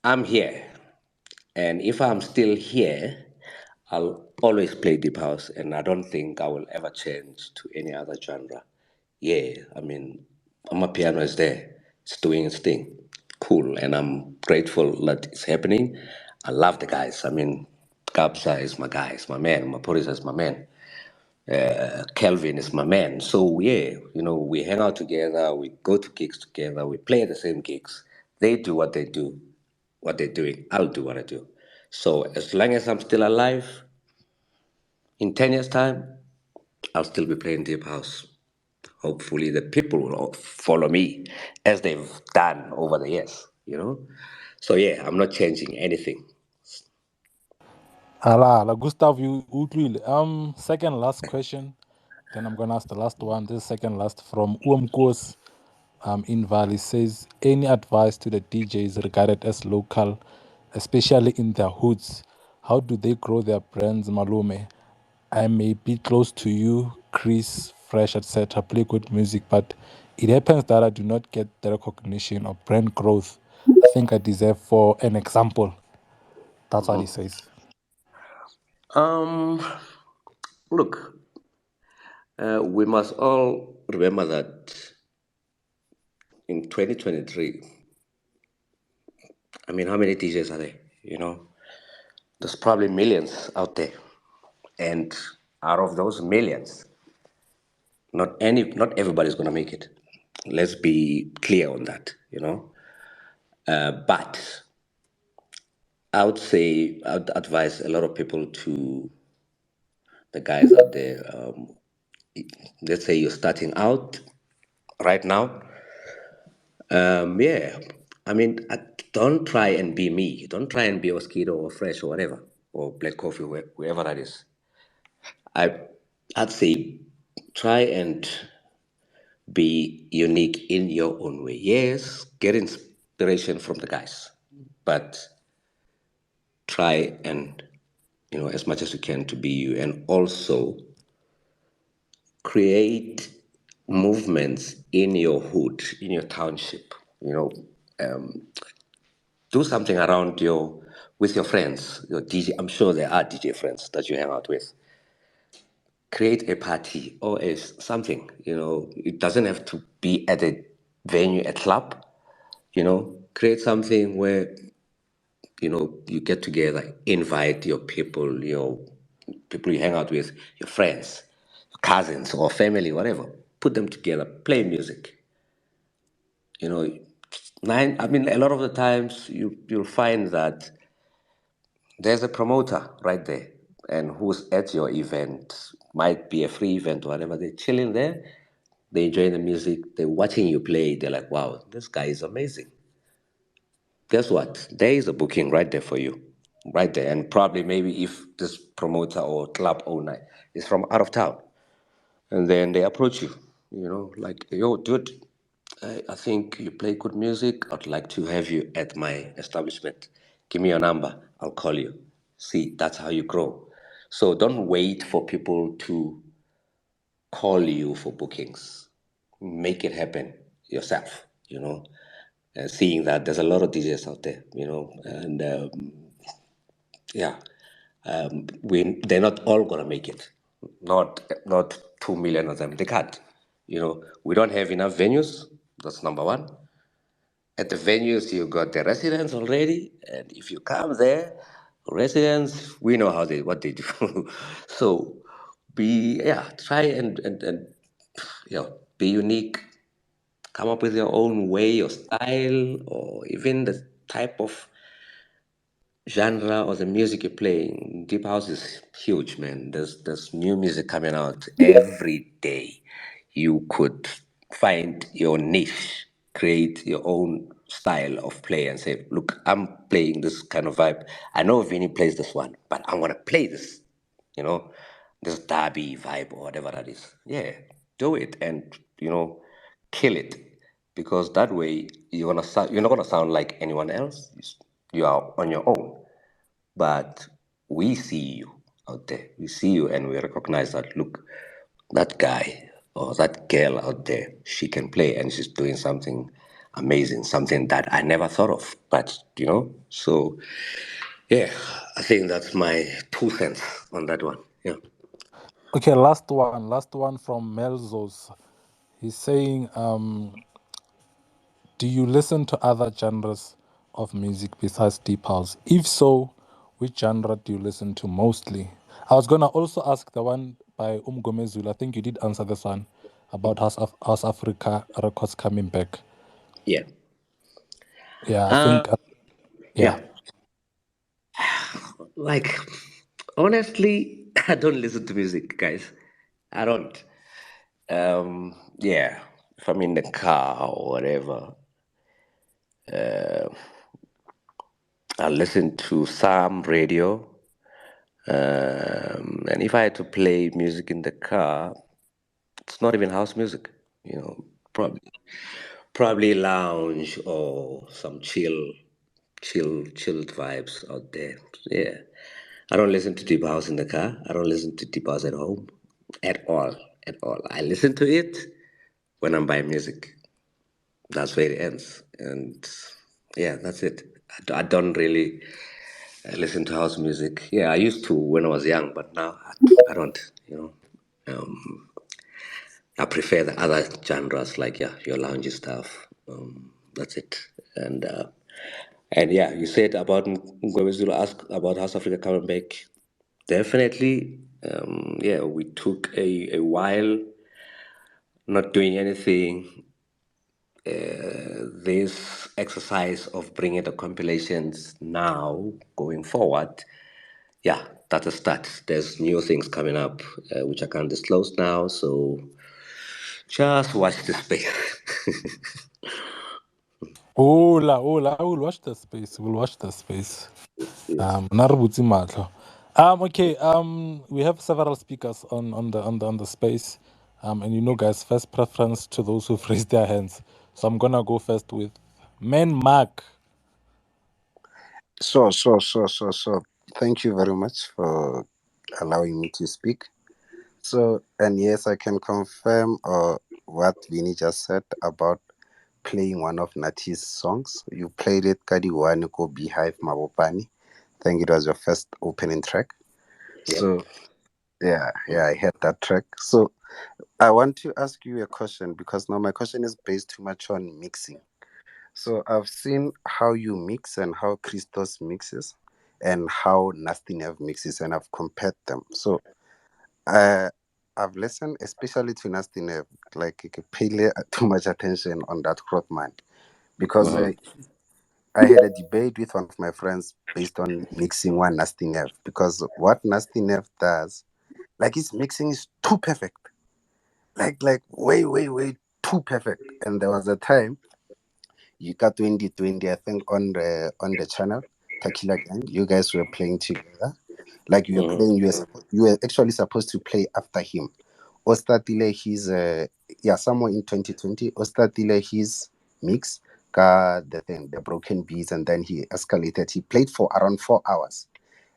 I'm here, and if I'm still here, I'll always play deep house, and I don't think I will ever change to any other genre. Yeah, I mean, my piano is there, it's doing its thing, cool, and I'm grateful that it's happening. I love the guys. I mean, Kabza is my guy, is my man. Maporisa is my man. Kelvin is my man. So yeah, you know, we hang out together, we go to gigs together, we play at the same gigs. They do what they do, what they're doing. I'll do what I do. So as long as I'm still alive, in 10 years' time, I'll still be playing deep house. Hopefully the people will all follow me as they've done over the years, you know. So yeah, I'm not changing anything. Ala, Gustav, you utlwile. Second last question. Then I'm gonna ask the last one. This is second last from Uamkos in Valley says, any advice to the DJs regarded as local, especially in their hoods? How do they grow their brands, Malume? I may be close to you, Chris, Fresh, etc. Play good music, but it happens that I do not get the recognition or brand growth I think I deserve for an example. That's what he says. Um, Look, we must all remember that in 2023, I mean, how many DJs are there? You know, there's probably millions out there, and out of those millions, not everybody's gonna make it. Let's be clear on that. You know, but I would say I'd advise a lot of people to the guys out there. Let's say you're starting out right now. Yeah, I mean, don't try and be me. Don't try and be Mosquito or Fresh or whatever, or Black Coffee, whoever that is. I, I'd say try and be unique in your own way. Yes, get inspiration from the guys, but try and, as much as you can to be you, and also create movements in your hood, in your township. Do something around with your friends, your DJ. I'm sure there are DJ friends that you hang out with. Create a party or something. It doesn't have to be at a venue, a club. Create something where you get together, invite your people, people you hang out with, your friends, cousins or family, whatever. Put them together, play music. A lot of the times you'll find that there's a promoter right there, and who's at your event, might be a free event or whatever. They're chilling there, they enjoy the music, they're watching you play. They're like, wow, this guy is amazing. Guess what? There is a booking right there for you, right there. And probably maybe if this promoter or club owner is from out of town, and then they approach you, like, yo, dude, I think you play good music. I'd like to have you at my establishment. Give me your number. I'll call you. See, that's how you grow. So don't wait for people to call you for bookings. Make it happen yourself, and seeing that there's a lot of DJs out there, and yeah, they're not all gonna make it. Not 2 million of them. They can't. We don't have enough venues. That's number one. At the venues, you got the residents already, and if you come there, residents, we know what they do. So try and be unique. Come up with your own way or style, or even the type of genre or the music you're playing. Deep house is huge, man. There's new music coming out every day. You could find your niche, create your own style of play, and say, look, I'm playing this kind of vibe. I know Vinny plays this one, but I'm gonna play this, you know, this derby vibe or whatever that is. Yeah, do it and kill it, because that way you're not gonna sound like anyone else. You are on your own, but we see you out there. We see you and we recognize that, look, that guy or that girl out there, she can play and she's doing something amazing, something that I never thought of. But, so yeah, I think that's my 2 cents on that one. Yeah. Okay, last one from Melzos. He's saying, do you listen to other genres of music besides deep house? If so, which genre do you listen to mostly? I was gonna also ask the one by Umgomezulu. I think you did answer this one about House Afrika Records coming back. Yeah. Yeah, I think. Yeah. Like, honestly, I don't listen to music, guys. I don't. Yeah. If I'm in the car or whatever, I listen to some radio. And if I had to play music in the car, it's not even house music. Probably lounge or some chilled vibes out there. Yeah. I don't listen to deep house in the car. I don't listen to deep house at home at all. At all. I listen to it when I'm buying music. That's where it ends. And yeah, that's it. I don't really listen to house music. Yeah, I used to when I was young, but now I don't. I prefer the other genres, like your lounge stuff. That's it. And yeah, you said about Ngwebezulu, ask about House Africa coming back. Definitely. Yeah, we took a while not doing anything. This exercise of bringing the compilations now going forward, yeah, that's a start. There's new things coming up, which I can't disclose now, so just watch the space. Hola, I will watch the space. We'll watch the space. Narubutsi Matlo. Okay. We have several speakers on the space. And you know, guys, first preference to those who've raised their hands. So I'm gonna go first with Man Mark. So. Thank you very much for allowing me to speak. So, and yes, I can confirm what Vinny just said about playing one of Nati's songs. You played it, Kadi Waniko Beehive Mabopane. I think it was your first opening track. Yep. So, yeah, I heard that track. So, I want to ask you a question because now my question is based too much on mixing. So I've seen how you mix and how Christos mixes and how Nasty Nev mixes, and I've compared them. So uh, I've listened especially to Nasty Nev, like you could pay too much attention on that Krotman because I had a debate with one of my friends based on mixing one Nasty Nev because what Nasty Nev does, like his mixing is too perfect, like way too perfect. And there was a time you got 2020, I think, on the channel Tequila Gang. You guys were playing together. Like you were playing, you were actually supposed to play after him. Ostatile his somewhere in 2020. Ostatile his mix, got the broken beats, and then he escalated. He played for around 4 hours.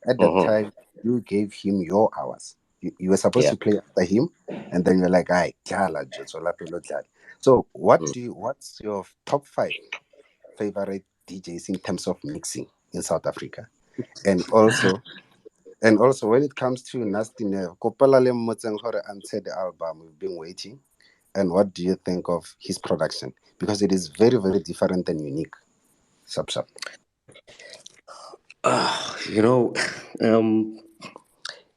At that time, you gave him your hours. You were supposed Yeah. to play after him, and then you're like, "Aye, jala, Josola pelo jala." So, what's your top five favorite DJs in terms of mixing in South Africa? And also when it comes to Nasty Nev, Kopala le mmotseng hore a ntshe the album, we've been waiting. And what do you think of his production? Because it is very, very different and unique. Sub. You know, um,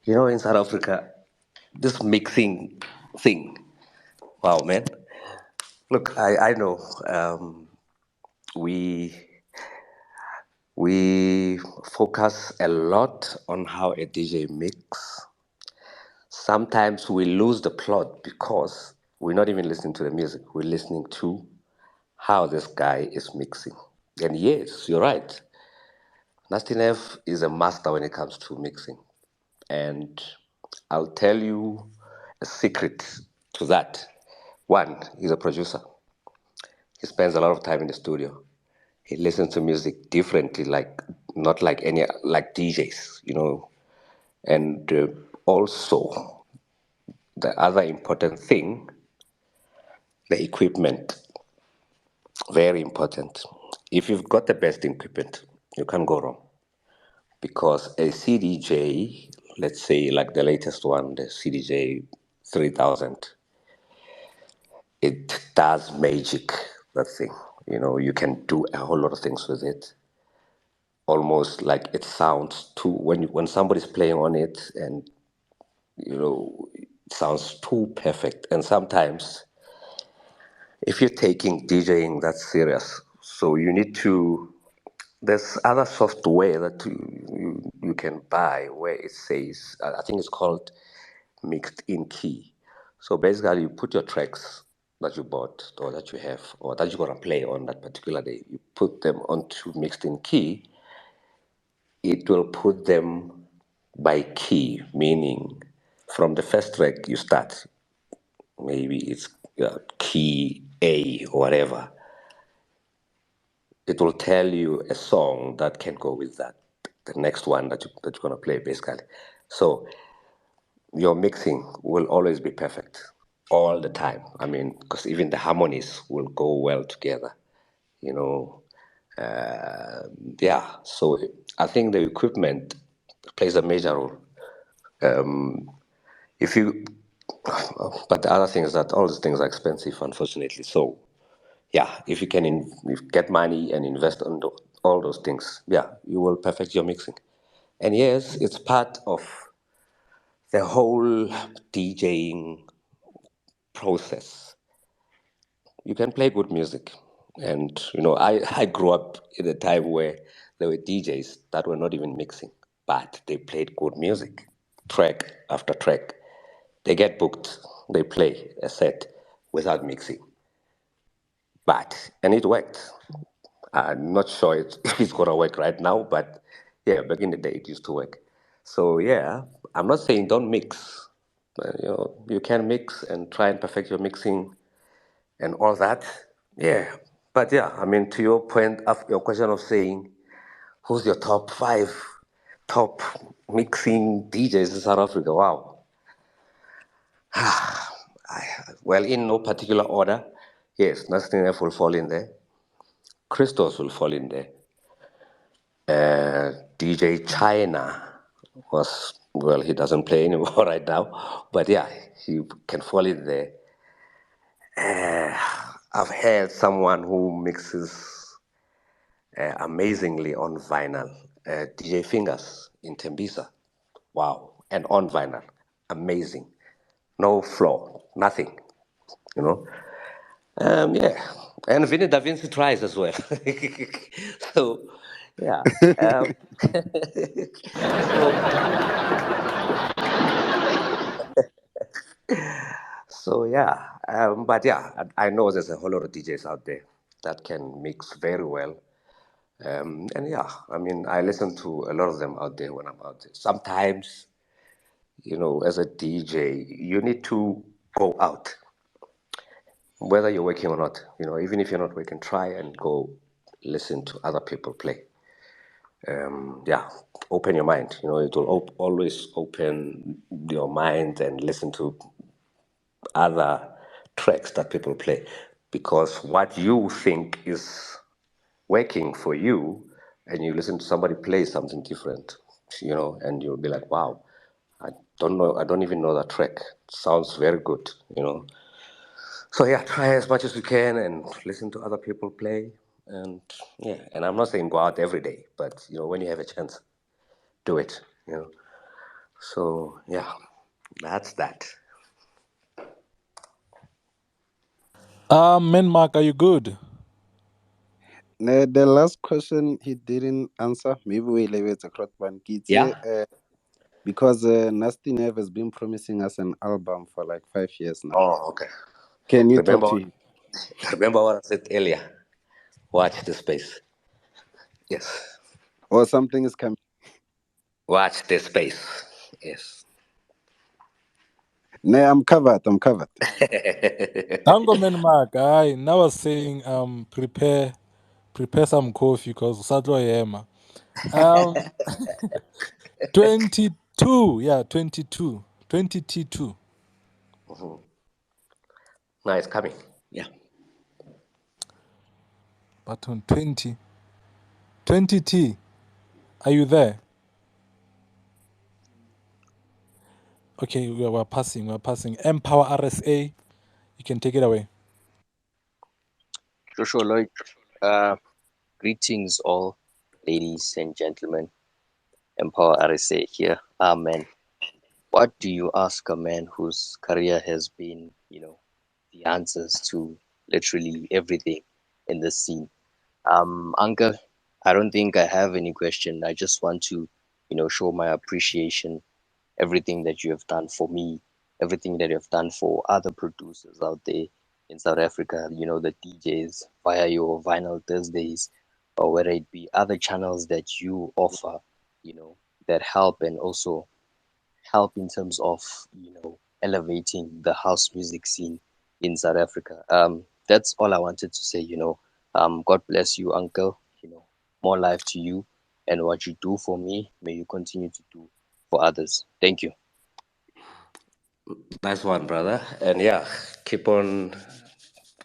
in South Africa, this mixing thing. Wow, man. Look, I know we we focus a lot on how a DJ mix. Sometimes we lose the plot because we're not even listening to the music. We're listening to how this guy is mixing. And yes, you're right. Nastinev is a master when it comes to mixing. And I'll tell you a secret to that. One, he's a producer. He spends a lot of time in the studio. He listens to music differently, like not like any like DJs. And also, the other important thing, the equipment, very important. If you've got the best equipment, you can't go wrong. Because a CDJ, let's say like the latest one, the CDJ 3000, it does magic, that thing. You can do a whole lot of things with it. Almost like it sounds too, when somebody's playing on it, and it sounds too perfect. And sometimes, if you're taking DJing that serious, so you need to. There's other software that you can buy where it says, I think it's called mixed in key. So basically, you put your tracks that you bought or that you have or that you're going to play on that particular day, you put them onto mixed in key. It will put them by key, meaning from the first track you start, maybe it's key A or whatever. It will tell you a song that can go with that, the next one that you're going to play, basically. So your mixing will always be perfect all the time. I mean, because even the harmonies will go well together, you know. Yeah, so I think the equipment plays a major role. If you, but the other thing is that all these things are expensive, unfortunately. So yeah, if you can get money and invest on all those things, yeah, you will perfect your mixing. And yes, it's part of the whole DJing process. You can play good music. And, I grew up in a time where there were DJs that were not even mixing, but they played good music, track after track. They get booked, they play a set without mixing. And it worked. I'm not sure if it's gonna work right now, but yeah, back in the day it used to work. So yeah, I'm not saying don't mix, You know, you can mix and try and perfect your mixing and all that. Yeah, but yeah, I mean, to your point of your question of saying who's your top five top mixing DJs in South Africa? Wow. Well, in no particular order. Yes, Nothing F will fall in there. Christos will fall in there. DJ China was, well, he doesn't play anymore right now, but yeah, he can fall in there. I've heard someone who mixes amazingly on vinyl, DJ Fingers in Tembisa. Wow, and on vinyl, amazing. No flaw, nothing, you know. Yeah, and Vinny Da Vinci tries as well. So, yeah. Um, so, so yeah. But yeah, I know there's a whole lot of DJs out there that can mix very well. And yeah, I mean, I listen to a lot of them out there when I'm out there. Sometimes, you know, as a DJ, you need to go out, whether you're working or not. You know, even if you're not working, try and go listen to other people play. Yeah, open your mind. You know, it will always open your mind and listen to other tracks that people play, because what you think is working for you, and you listen to somebody play something different, you know, and you'll be like, wow, I don't even know that track. It sounds very good, you know. So yeah, try as much as you can and listen to other people play. And yeah, and I'm not saying go out every day, but you know, when you have a chance, do it, you know. So yeah, that's that. Mark, are you good? The last question he didn't answer. Maybe we leave it across one kid. Yeah. Because Nasty Nev has been promising us an album for like 5 years now. Oh, okay. Can you talk Remember, to him? remember what I said earlier. Watch the space. Yes. Or something is coming? Watch the space. Yes. No, I'm covered. I'm covered. Tango Mark, now I was saying prepare some coffee because Sadlo Yema. 22, yeah, 22. 20T2. Now it's coming. Yeah. But on 20T, are you there? Okay, we're passing. Empower RSA, you can take it away. Sure, Lloyd. Greetings, all ladies and gentlemen. Empower RSA here. Amen. What do you ask a man whose career has been, the answers to literally everything in this scene? Uncle, I don't think I have any question. I just want to, show my appreciation, everything that you have done for me, everything that you have done for other producers out there in South Africa, the DJs via your Vinyl Thursdays, or whether it be other channels that you offer, that help and also help in terms of, elevating the house music scene in South Africa. That's all I wanted to say, God bless you, uncle, more life to you, and what you do for me, may you continue to do for others. Thank you. Nice one, brother. And yeah, keep on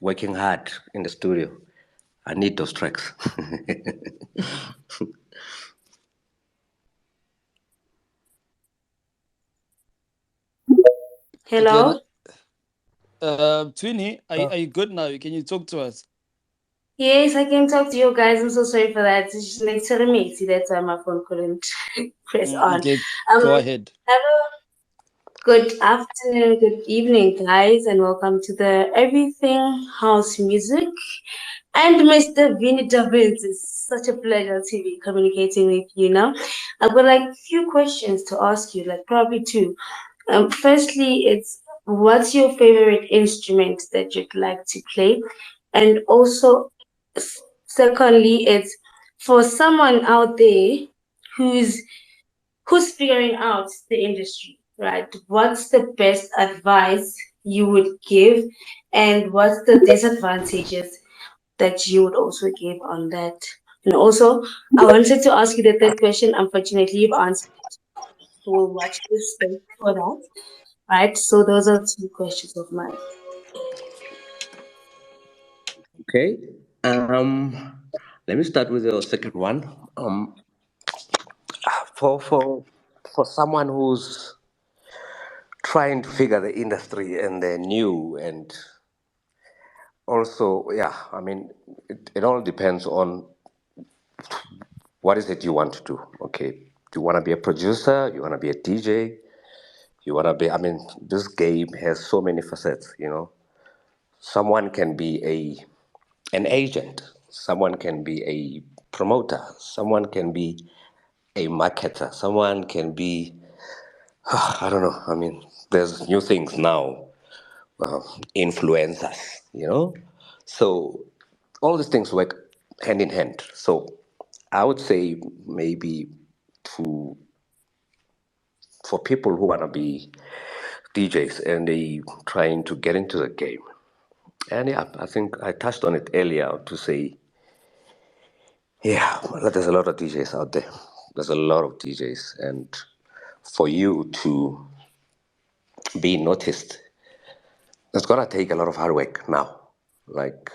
working hard in the studio. I need those tracks. Hello? Twinny, are you good now? Can you talk to us? Yes, I can talk to you guys. I'm so sorry for that. It's just like telling me. See, that's why my phone couldn't press on. Okay, go ahead. Hello. Good afternoon, good evening, guys, and welcome to the Everything House Music. And Mr. Vinny Da Vinci, it's such a pleasure to be communicating with you now. I've got like a few questions to ask you, like probably two. Firstly, it's what's your favorite instrument that you'd like to play? And also, secondly, it's for someone out there who's figuring out the industry. right? What's the best advice you would give, and what's the disadvantages that you would also give on that? And also, I wanted to ask you the third question. Unfortunately, you've answered it. So we'll watch this space for that, right? So those are two questions of mine. Okay. Let me start with the second one. For for for someone who's trying to figure the industry and they're new, and also, yeah, I mean, it all depends on what is it you want to do. Okay, do you want to be a producer? You want to be a DJ? You want to be? I mean, this game has so many facets. Someone can be an agent. Someone can be a promoter. Someone can be a marketer. Someone can be, I don't know. I mean, there's new things now, uh, influencers, you know? So all these things work hand in hand. So I would say maybe to for people who want to be DJs and they trying to get into the game. And yeah, I think I touched on it earlier to say, yeah, well, there's a lot of DJs out there. There's a lot of DJs, and for you to be noticed, it's gonna take a lot of hard work now. Like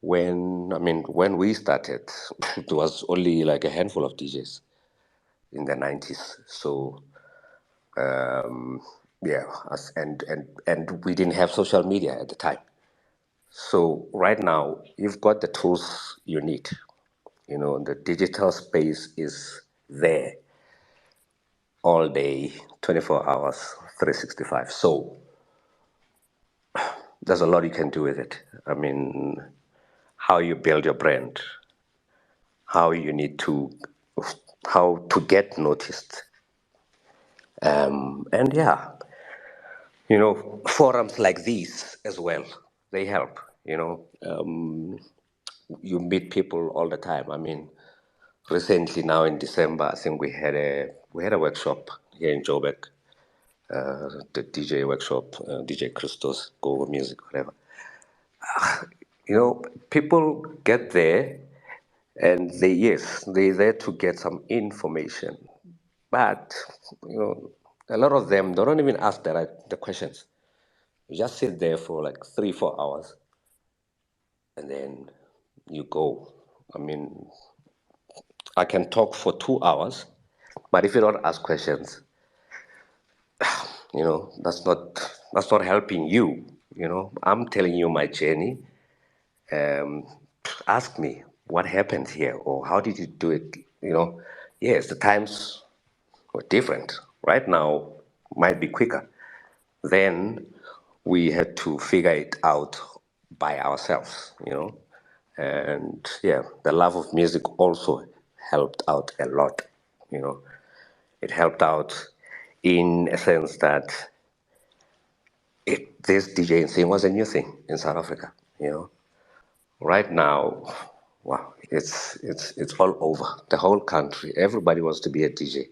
when we started, it was only like a handful of DJs in the '90s. So yeah, and we didn't have social media at the time. So right now, you've got the tools you need. The digital space is there all day, 24 hours, 365. So there's a lot you can do with it. I mean, how you build your brand, how you need to, how to get noticed. And yeah, forums like these as well, they help. You meet people all the time. I mean, recently now in December, I think we had a workshop here in Joburg, the DJ workshop, DJ Christos, Go Music, whatever. People get there and they're there to get some information. But, a lot of them, they don't even ask the questions. You just sit there for like 3, 4 hours and then you go. I mean, I can talk for 2 hours, but if you don't ask questions, that's not helping you. I'm telling you my journey. um, Ask me what happened here or how did you do it. Yes, the times were different. Right now might be quicker. Then we had to figure it out by ourselves. And yeah, the love of music also helped out a lot. you know it helped out in a sense that this DJing thing was a new thing in South Africa. Right now, wow, it's all over the whole country. Everybody wants to be a DJ,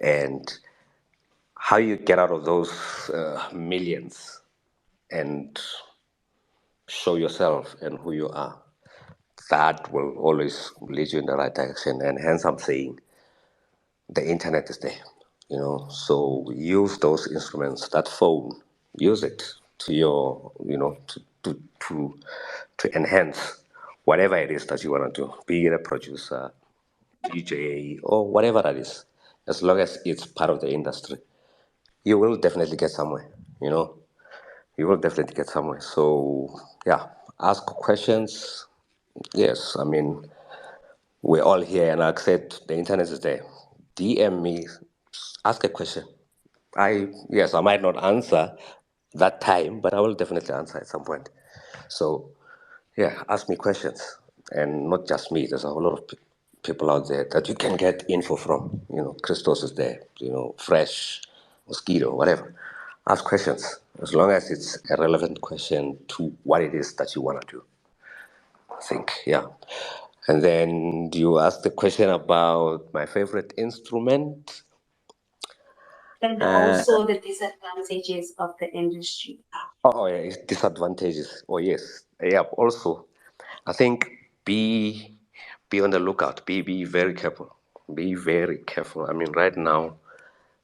and how you get out of those millions and show yourself and who you are, that will always lead you in the right direction. And hence, I'm saying the internet is there. So use those instruments, that phone, use it to your, to enhance whatever it is that you want to do, be it a producer, DJ, or whatever that is. As long as it's part of the industry, you will definitely get somewhere. You know, you will definitely get somewhere. So yeah, ask questions. Yes, I mean, we're all here, and like I said, the internet is there. DM me, ask a question. I might not answer that time, but I will definitely answer at some point. So yeah, ask me questions, and not just me. There's a whole lot of people out there that you can get info from. Christos is there. Fresh, mosquito, whatever. Ask questions as long as it's a relevant question to what it is that you want to do. I think, yeah. And then you asked the question about my favorite instrument. And also the disadvantages of the industry. Oh, yeah, it's disadvantages. Oh, yes. Yeah, also, I think be on the lookout. Be very careful. Be very careful. I mean, right now,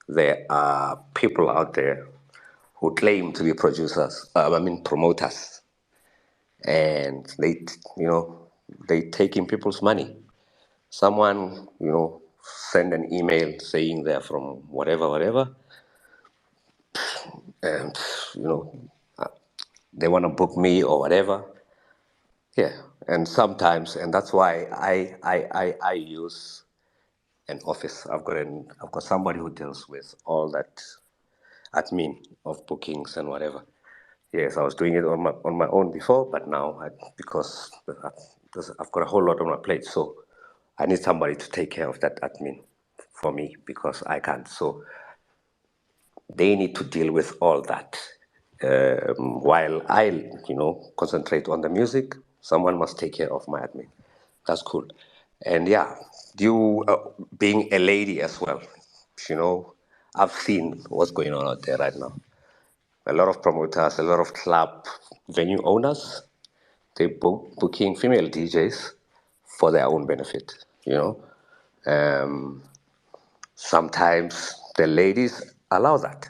there are people out there who claim to be producers, promoters, and they taking people's money. Someone, send an email saying they're from whatever, and, they want to book me or whatever. Yeah, and sometimes, and that's why I use an office. I've got somebody who deals with all that admin of bookings and whatever. Yes, I was doing it on my own before, but now because I've got a whole lot on my plate, so I need somebody to take care of that admin for me because I can't. So they need to deal with all that. While I, concentrate on the music, someone must take care of my admin. That's cool. And yeah, you being a lady as well, I've seen what's going on out there right now. A lot of promoters, a lot of club venue owners, they booking female DJs for their own benefit. Um, Sometimes the ladies allow that,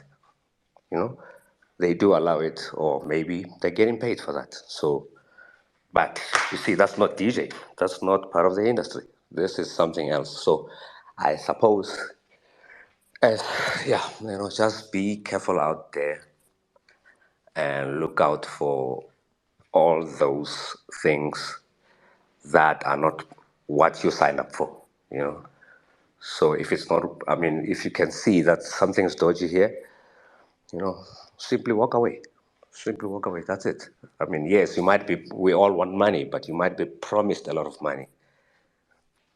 you know. They do allow it, or maybe they're getting paid for that. So, but you see, that's not DJ. That's not part of the industry. This is something else. So, I suppose, as just be careful out there and look out for all those things that are not what you sign up for. So if it's not, if you can see that something's dodgy here, you know, simply walk away. Simply walk away. That's it. Yes, we all want money, but you might be promised a lot of money.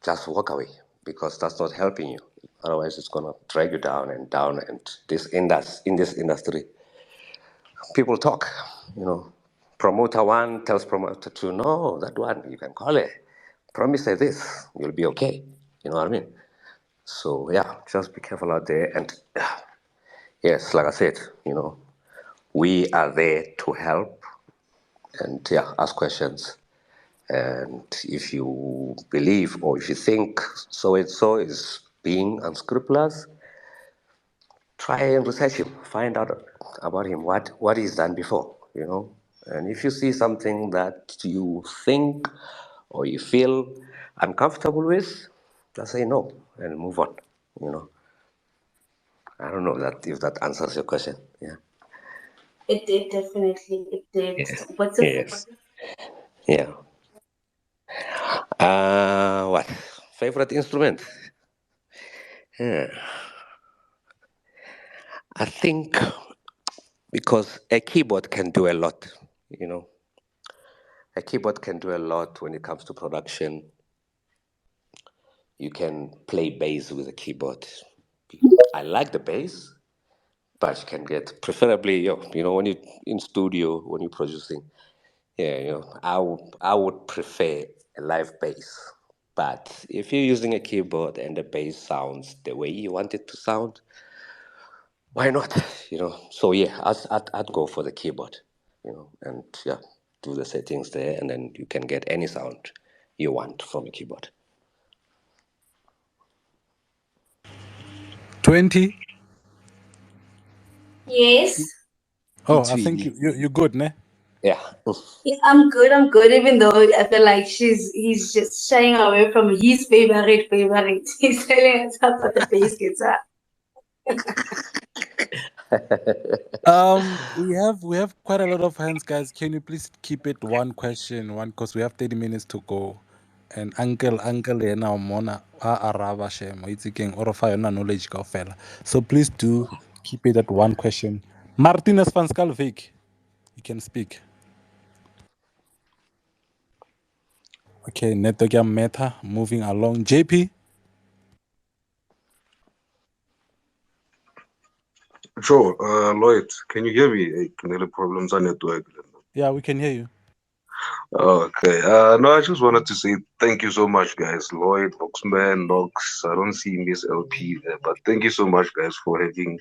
Just walk away because that's not helping you. Otherwise, it's going to drag you down and down. And in this industry, people talk, you know. Promoter one tells promoter two, no, that one, you can call it. Promise her this, you'll be okay. You know what I mean? So, yeah, just be careful out there. And yes, like I said, we are there to help and, yeah, ask questions. And if you believe or if you think so and so is being unscrupulous, try and research him, find out about him, what he's done before. And if you see something that you think or you feel uncomfortable with, just say no and move on. I don't know if that answers your question. Yeah. It did, definitely. It did. Yes. What's the Yes. Yeah. What? Favorite instrument? Yeah. I think because a keyboard can do a lot, you know. A keyboard can do a lot when it comes to production. You can play bass with a keyboard. I like the bass, but you can get preferably, when you in studio when you're producing. Yeah, I would prefer a live bass. But if you're using a keyboard and the bass sounds the way you want it to sound, why not? So yeah, I'd go for the keyboard. And yeah, do the settings there, and then you can get any sound you want from a keyboard. 20. Yes. Oh, I think you're good, ne? Yeah. Yeah, I'm good. I'm good. Even though I feel like he's just shying away from his favorite. He's telling us about the bass guitar. We have quite a lot of hands, guys. Can you please keep it one question, because we have 30 minutes to go. And uncle yena mona araba shemo it's again or of knowledge ka fela. So please do keep it at one question. Martinez van Schalkwyk, you can speak. Okay, network ya meta moving along. JP. Sure, Lloyd, can you hear me? Hey, Canelo problems on network. Yeah, we can hear you. Okay. No, I just wanted to say thank you so much, guys. Lloyd, Oxman, Knox. I don't see Miss LP there, but thank you so much, guys, for having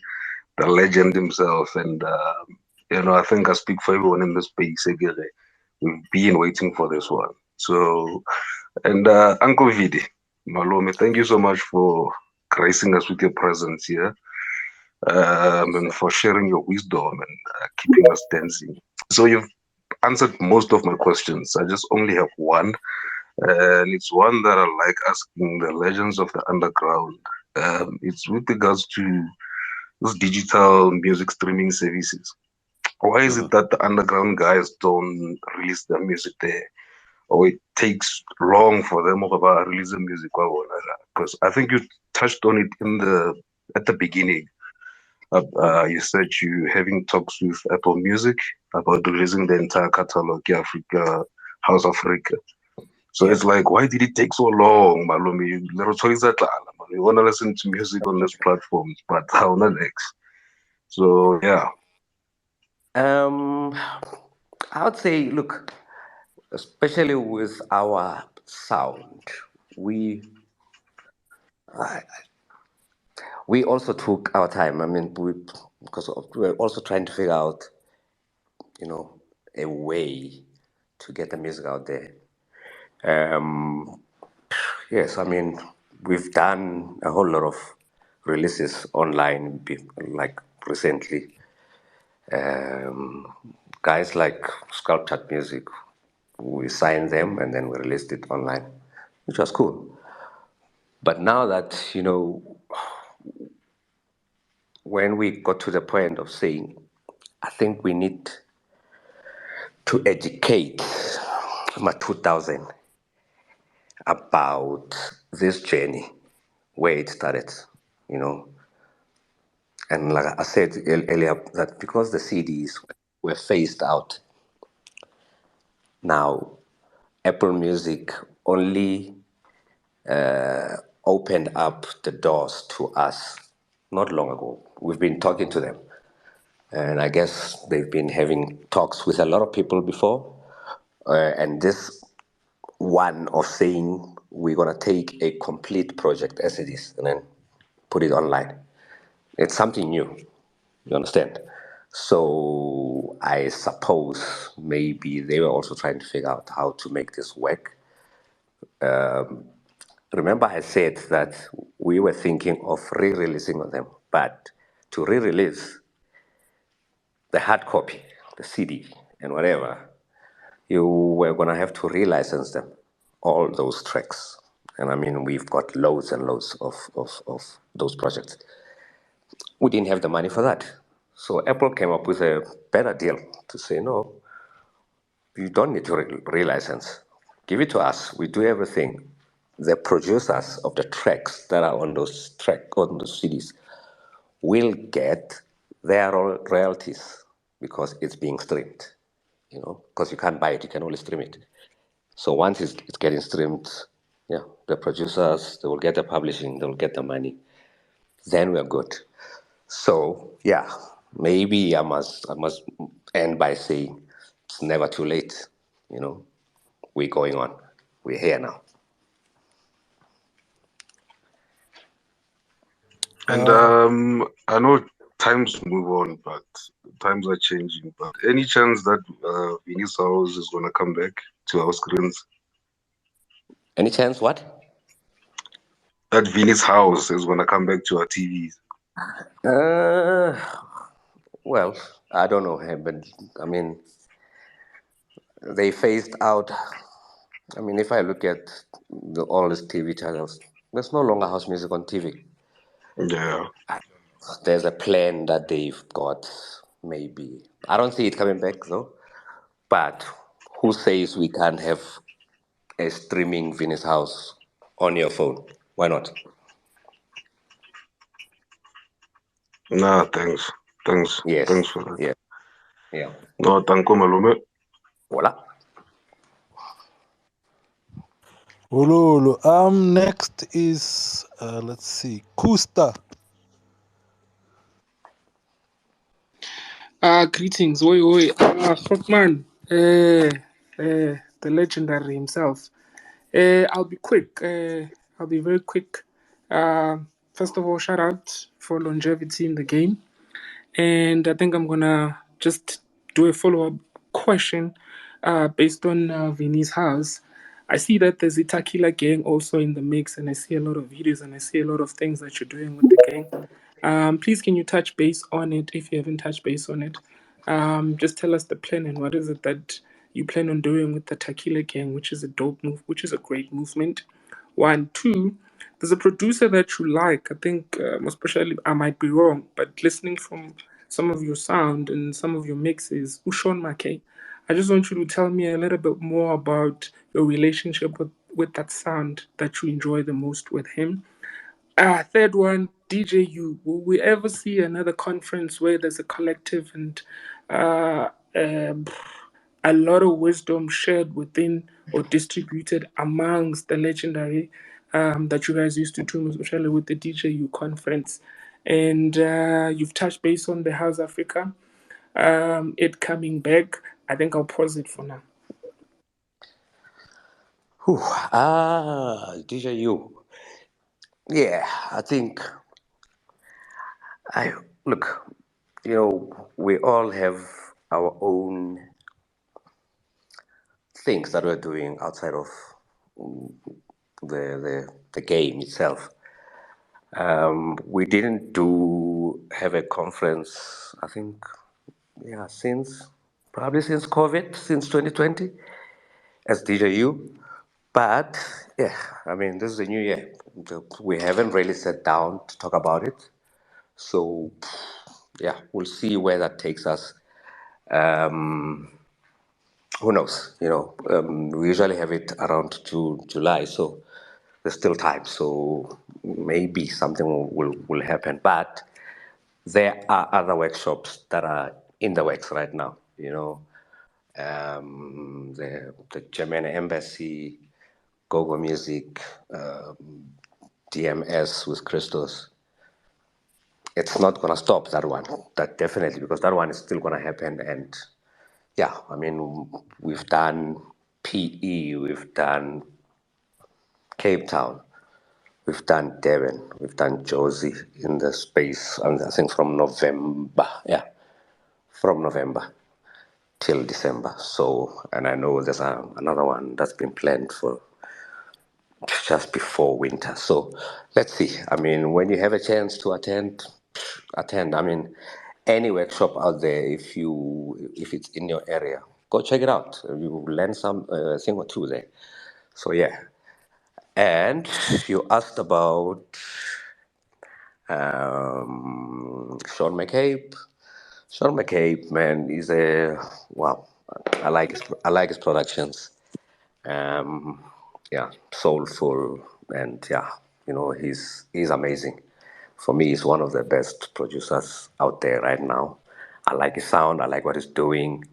the legend himself. And I think I speak for everyone in this space. We've been waiting for this one. So, and Uncle Vidi, Malome, thank you so much for gracing us with your presence here, and for sharing your wisdom and keeping us dancing. So you've answered most of my questions. I just only have one, and it's one that I like asking the legends of the underground. It's with regards to those digital music streaming services. Why is it that the underground guys don't release their music there? Or it takes long for them to release the music? Because I think you touched on it at the beginning. You said you having talks with Apple Music about releasing the entire catalog, Africa, House Afrika. So it's like, why did it take so long, Malumi? You want to listen to music on these platforms, but how next? So yeah. I would say, look, especially with our sound, we we also took our time. I mean, because we're also trying to figure out, a way to get the music out there. Yes, I mean, we've done a whole lot of releases online, like recently. Guys like Sculptured Music, we signed them and then we released it online, which was cool. But now that, when we got to the point of saying, I think we need to educate my 2000 about this journey, where it started, you know. And like I said earlier, that because the CDs were phased out, now Apple Music only opened up the doors to us not long ago. We've been talking to them, and I guess they've been having talks with a lot of people before. And this one of saying we're going to take a complete project as it is and then put it online. It's something new, you understand? So I suppose maybe they were also trying to figure out how to make this work. Remember, I said that we were thinking of re-releasing them, but to re-release the hard copy, the CD, and whatever, you were going to have to relicense them, all those tracks. And I mean, we've got loads and loads of those projects. We didn't have the money for that. So Apple came up with a better deal to say, no, you don't need to relicense. Give it to us. We do everything. The producers of the tracks that are on those CDs will get their royalties because it's being streamed. Because you can't buy it, you can only stream it. So once it's getting streamed, yeah, the producers, they will get the publishing, they will get the money. Then we're good. So yeah, maybe I must end by saying it's never too late. We're going on. We're here now. And I know times move on, but times are changing. But any chance that Vinny's House is gonna come back to our screens? Any chance what? That Vinny's House is gonna come back to our TVs. Uh, well, I don't know, but I mean, they phased out. I mean, if I look at all these TV channels, there's no longer house music on TV. Yeah. There's a plan that they've got, maybe. I don't see it coming back, though. But who says we can't have a streaming Venus House on your phone? Why not? Nah, thanks. Thanks Yes. for that. Yeah. Yeah. No, thank you, Malume. Voila. Ulu, next is let's see, Kusta. Greetings, oi, oi, Grootman. the legendary himself. I'll be quick. I'll be very quick. First of all, shout out for longevity in the game. And I think I'm gonna just do a follow-up question based on Vinny's house. I see that there's a Tequila gang also in the mix, and I see a lot of videos and I see a lot of things that you're doing with the gang. Please, can you touch base on it if you haven't touched base on it? Just tell us the plan and what is it that you plan on doing with the Tequila gang, which is a dope move, which is a great movement. One, two, there's a producer that you like. I think, especially, I might be wrong, but listening from some of your sound and some of your mixes, Ushon Make. I just want you to tell me a little bit more about your relationship with that sound that you enjoy the most with him. Third one, DJU. Will we ever see another conference where there's a collective and uh, um a lot of wisdom shared within or distributed amongst the legendary that you guys used to do, especially with the DJU conference? And you've touched base on the House Africa, it coming back. I think I'll pause it for now. DJU. Yeah, I think I look. We all have our own things that we're doing outside of the game itself. We didn't have a conference. I think, yeah, probably since COVID, since 2020, as DJU. But yeah, I mean, this is a new year. We haven't really sat down to talk about it. So yeah, we'll see where that takes us. Who knows? We usually have it around July, so there's still time. So maybe something will happen. But there are other workshops that are in the works right now. The German embassy, Gogo Music, DMS with Christos. It's not gonna stop that one. That definitely, because that one is still gonna happen. And yeah, I mean, we've done PE, we've done Cape Town, we've done Devon, we've done Josie in the space. I think from November. Yeah, from November till December. So, and I know there's another one that's been planned for just before winter. So let's see. I mean, when you have a chance to attend. I mean, any workshop out there, if it's in your area, go check it out. You will learn some thing or two there. So yeah. And you asked about Sean McCabe. Sean McCabe, man, is wow. I like his productions. Um, yeah, soulful, and yeah, he's amazing. For me, he's one of the best producers out there right now. I like his sound. I like what he's doing,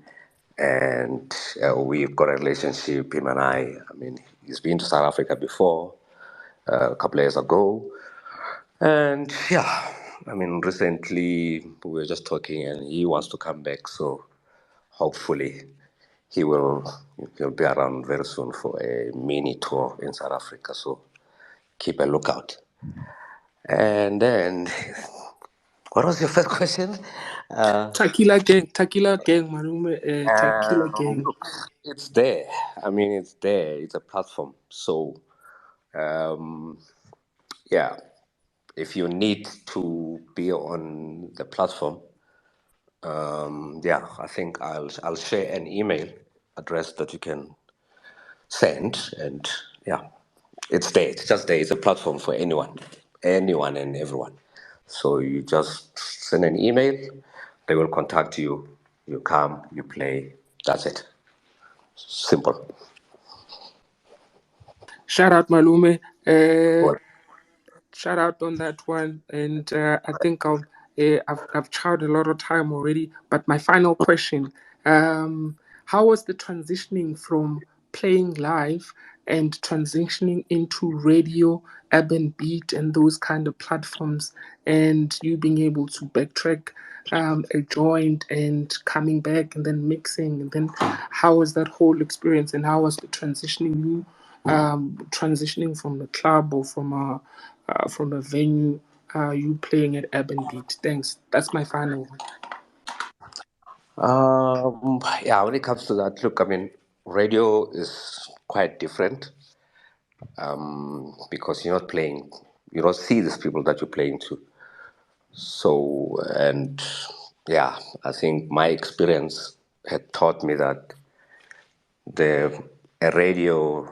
and we've got a relationship. Him and I. I mean, he's been to South Africa before, a couple of years ago, and yeah. I mean, recently we were just talking, and he wants to come back. So hopefully he will he'll be around very soon for a mini tour in South Africa. So keep a lookout. And then, what was your first question? Tequila gang, Malume, Tequila gang. Look, it's there. I mean, it's there. It's a platform. So, um, yeah, if you need to be on the platform, yeah, I think I'll share an email address that you can send, and yeah, it's there. It's just there. It's a platform for anyone and everyone. So you just send an email. They will contact you. You come. You play. That's it. Simple. Shout out, Malume. Well, Shout out on that one. And I think I've charred a lot of time already. But my final question: how was the transitioning from playing live and transitioning into radio, urban beat, and those kind of platforms, and you being able to backtrack a joint and coming back and then mixing, and then how was that whole experience, and how was the transitioning from the club or from a venue, you playing at urban beat? Thanks. That's my final one. Yeah, when it comes to that, look, I mean, radio is quite different because you're not playing, you don't see these people that you're playing to. So, and yeah, I think my experience had taught me that the a radio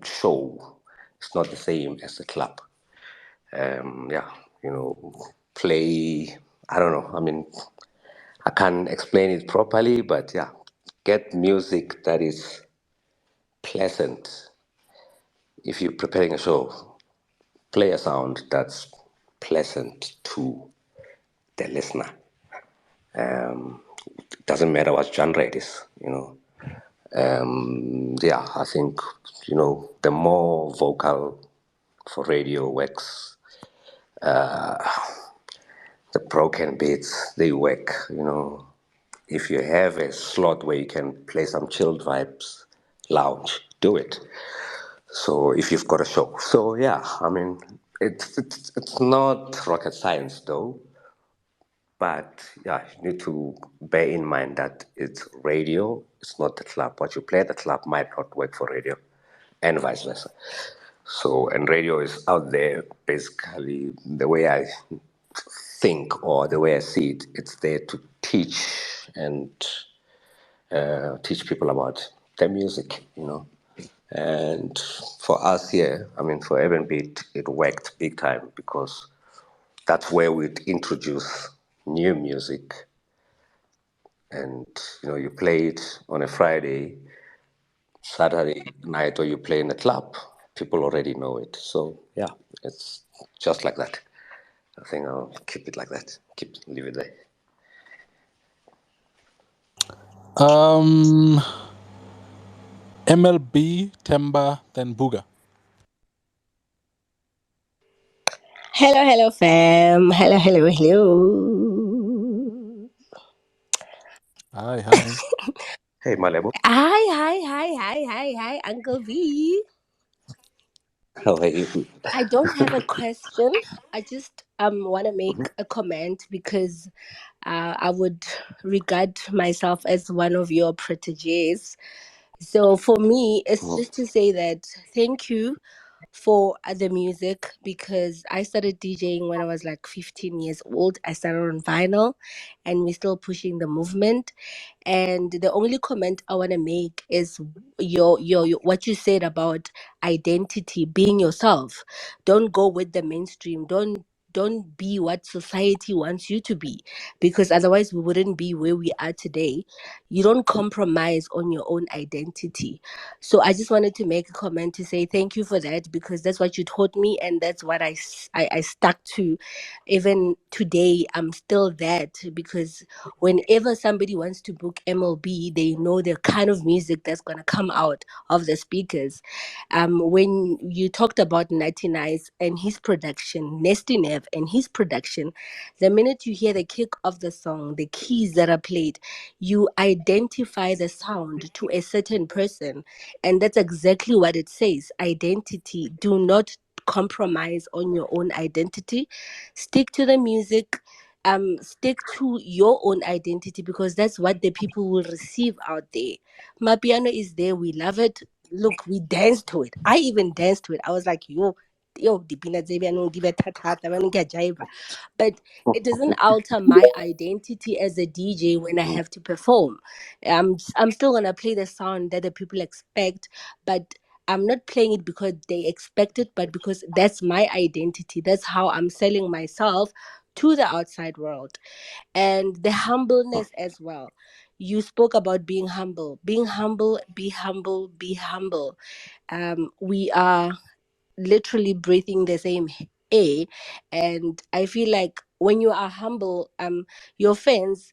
show is not the same as a club. Yeah, you know, play. I don't know. I mean, I can't explain it properly, but yeah, get music that is pleasant. If you're preparing a show, play a sound that's pleasant to the listener. It doesn't matter what genre it is, you know. Yeah, I think, you know, the more vocal for radio works, the broken beats, they work, you know. If you have a slot where you can play some chilled vibes, lounge, do it. So if you've got a show. So yeah, I mean, it's not rocket science though, but yeah, you need to bear in mind that it's radio, it's not the club. What you play at the club might not work for radio, and vice versa. So, and radio is out there basically the way I think or the way I see it, it's there to teach and teach people about their music, you know. And for us here, I mean, for Urban Beat, it worked big time because that's where we'd introduce new music. And, you know, you play it on a Friday, Saturday night, or you play in a club, people already know it. So, yeah, it's just like that. I think I'll keep it like that. Leave it there. MLB, Temba, then Booga. Hello, fam. Hello. Hi. Hey, Malebo, Hi, Uncle V. how are you? I don't have a question. I just want to make a comment because I would regard myself as one of your proteges. So for me, it's just to say that thank you for the music because I started DJing when I was like 15 years old. I started on vinyl and we're still pushing the movement. And the only comment I want to make is your what you said about identity, being yourself. Don't go with the mainstream. Don't be what society wants you to be because otherwise we wouldn't be where we are today. You don't compromise on your own identity. So I just wanted to make a comment to say thank you for that because that's what you taught me and that's what I stuck to. Even today, I'm still that because whenever somebody wants to book MLB, they know the kind of music that's going to come out of the speakers. When you talked about Natty Nice and his production, Nesty Nev and his production, the minute you hear the kick of the song, the keys that are played, you identify the sound to a certain person. And that's exactly what it says identity. Do not compromise on your own identity. Stick to the music, stick to your own identity because that's what the people will receive out there. Mapiano is there, we love it. Look, we danced to it. I even danced to it. I was like, yo, dipina zebiano dibe tata tabano jaiva. But it doesn't alter my identity as a DJ when I have to perform. I'm still gonna play the sound that the people expect, but I'm not playing it because they expect it, but because that's my identity. That's how I'm selling myself to the outside world. And the humbleness as well. You spoke about being humble. Being humble, be humble, be humble. We are literally breathing the same air. And I feel like when you are humble, your fans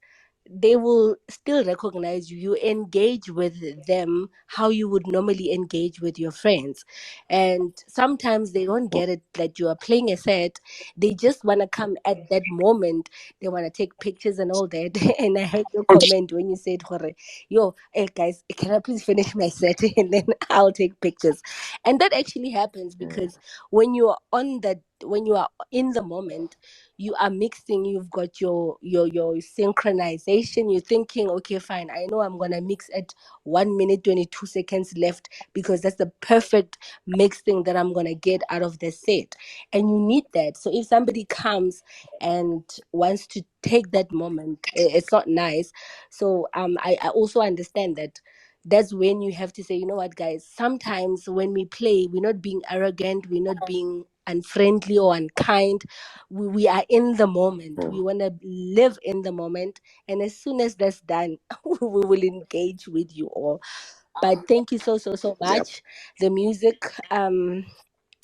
they will still recognize you. You engage with them how you would normally engage with your friends. And sometimes they don't get it that you are playing a set. They just want to come at that moment. They want to take pictures and all that. And I heard your comment when you said, Correy, yo, hey guys, can I please finish my set and then I'll take pictures. And that actually happens because when you are on that, when you are in the moment, you are mixing, you've got your synchronization, you're thinking, okay, fine, I know I'm gonna mix at 1 minute 22 seconds left because that's the perfect mixing that I'm gonna get out of the set. And you need that. So if somebody comes and wants to take that moment, it's not nice. So I also understand that that's when you have to say, you know what, guys, sometimes when we play, we're not being arrogant, we're not being unfriendly or unkind. We are in the moment. We want to live in the moment. And as soon as that's done, we will engage with you all. But thank you so much. The music,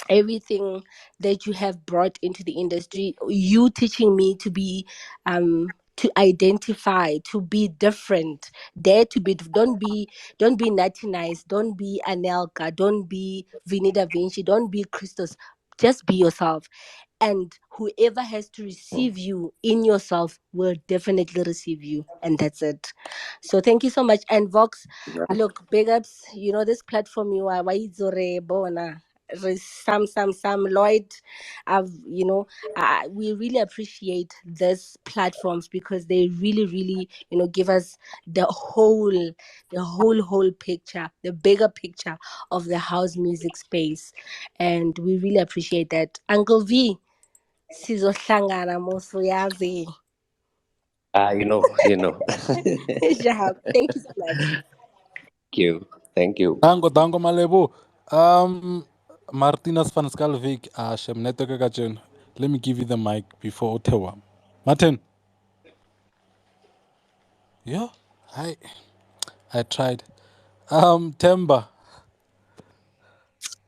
everything that you have brought into the industry, you teaching me to be to identify, to be different, dare to be, don't be naughty nice, don't be Anelka, don't be Vinny Da Vinci, don't be Christos, just be yourself. And whoever has to receive you in yourself will definitely receive you, and that's it. So thank you so much. And Vox, look, big ups, this platform you are, why bona some Lloyd. We really appreciate these platforms because they really, really, give us the whole picture, the bigger picture of the house music space. And we really appreciate that. Uncle V, sizohlangana mosuyazi. Shahab, thank you so much. Thank you. Dango Malebo. Martinez van Skalvik, Shem Network Gajen. Let me give you the mic before Otewa. Martin. Yeah, I tried. Temba.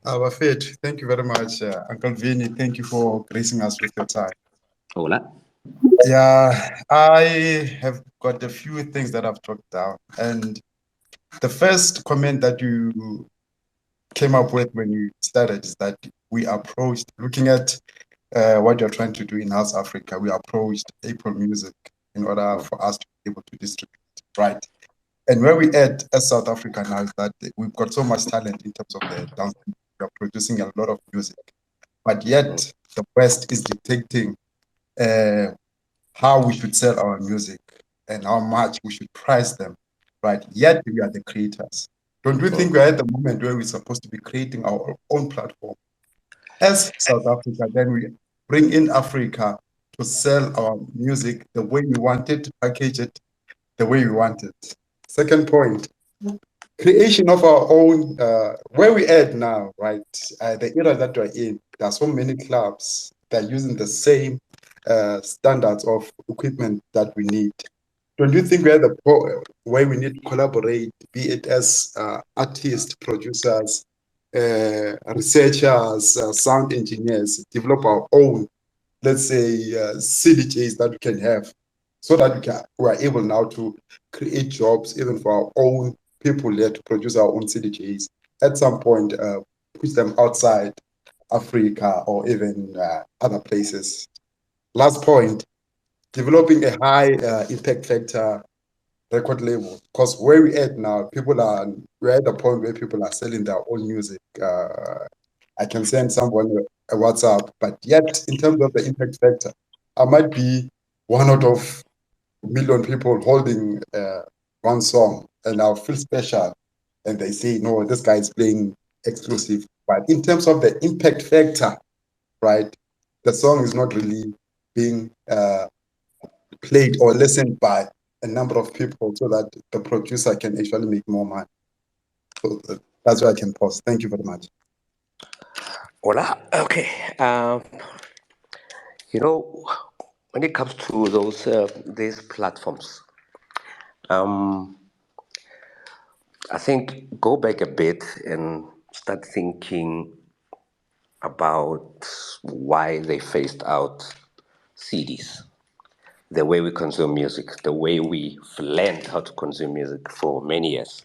Wafet, thank you very much. Uncle Vinny, thank you for gracing us with your time. Hola. Yeah, I have got a few things that I've talked down. And the first comment that you came up with when you started is that we approached, looking at what you're trying to do in House Africa, we approached Apple Music in order for us to be able to distribute, right? And where we at as South Africa now is that we've got so much talent in terms of the dance. We are producing a lot of music, but yet the West is dictating how we should sell our music and how much we should price them, right? Yet we are the creators. Don't you think we're at the moment where we're supposed to be creating our own platform as South Africa? Then we bring in Africa to sell our music the way we want it, package it the way we want it. Second point, creation of our own, where we at now, right? The era that we're in, there are so many clubs that are using the same standards of equipment that we need. Don't you think we're at the where we need to collaborate, be it as artists, producers, researchers, sound engineers, develop our own, let's say, CDJs that we can have, so that we are able now to create jobs even for our own people there to produce our own CDJs. At some point, push them outside Africa or even other places. Last point, developing a high impact factor record label. Because where we at now, we're at the point where people are selling their own music. I can send someone a WhatsApp, but yet in terms of the impact factor, I might be one out of a million people holding one song, and I'll feel special. And they say, no, this guy is playing exclusive. But in terms of the impact factor, right, the song is not really being played or listened by a number of people so that the producer can actually make more money. So that's where I can pause. Thank you very much. Hola. Okay. When it comes to these platforms, I think go back a bit and start thinking about why they phased out CDs. the way we consume music, the way we've learned how to consume music for many years.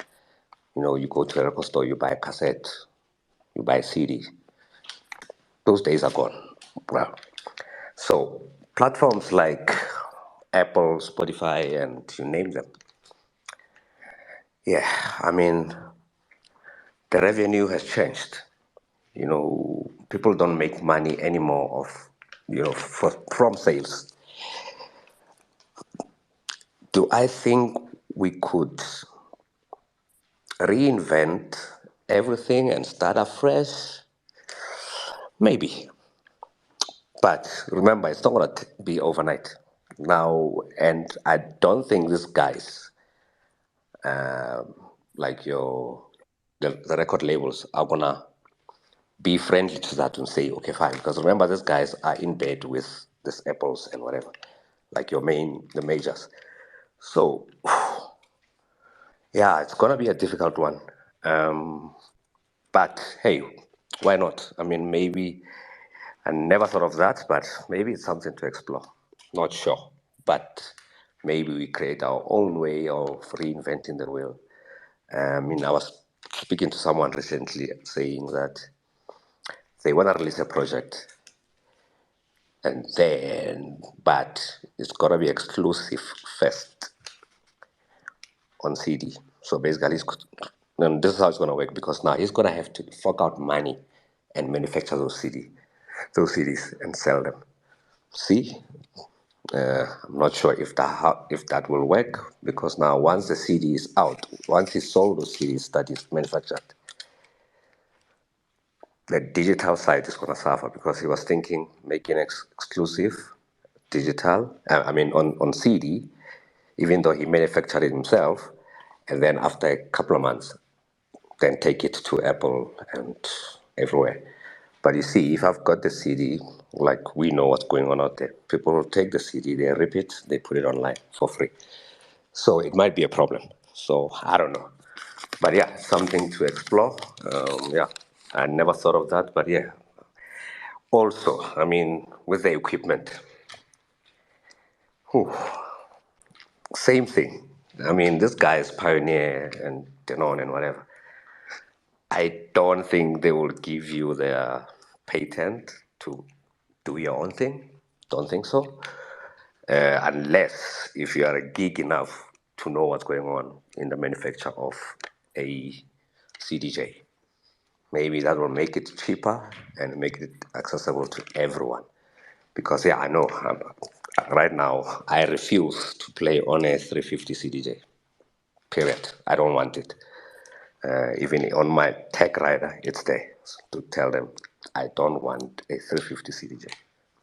You know, you go to a record store, you buy a cassette, you buy a CD. Those days are gone. Well, so platforms like Apple, Spotify, and you name them. Yeah, I mean, the revenue has changed. You know, people don't make money anymore from sales. Do I think we could reinvent everything and start afresh? Maybe. But remember, it's not going to be overnight. Now, and I don't think these guys, like the record labels, are going to be friendly to that and say, okay, fine. Because remember, these guys are in bed with these Apples and whatever, like the majors. So, yeah, it's going to be a difficult one. But hey, why not? I mean, maybe I never thought of that, but maybe it's something to explore. Not sure, but maybe we create our own way of reinventing the wheel. I mean, I was speaking to someone recently saying that they want to release a project, but it's got to be exclusive first on CD. So basically, and this is how it's going to work because now he's going to have to fork out money and manufacture those CDs and sell them. See, I'm not sure if that will work because now once the CD is out, once he sold those CDs that is manufactured, the digital side is going to suffer because he was thinking making exclusive digital. I mean on CD, even though he manufactured it himself, and then after a couple of months, then take it to Apple and everywhere. But you see, if I've got the CD, like we know what's going on out there, people will take the CD, they rip it, they put it online for free. So it might be a problem. So I don't know. But yeah, something to explore. Yeah, I never thought of that, but yeah. Also, I mean, with the equipment, whew, same thing. I mean, this guy is pioneer and Denon and whatever. I don't think they will give you their patent to do your own thing. Don't think so. Unless if you are a geek enough to know what's going on in the manufacture of a CDJ. Maybe that will make it cheaper and make it accessible to everyone. Because, yeah, I know right now I refuse to play on a 350 CDJ. Period. I don't want it. Even on my tech rider, it's there to tell them I don't want a 350 CDJ.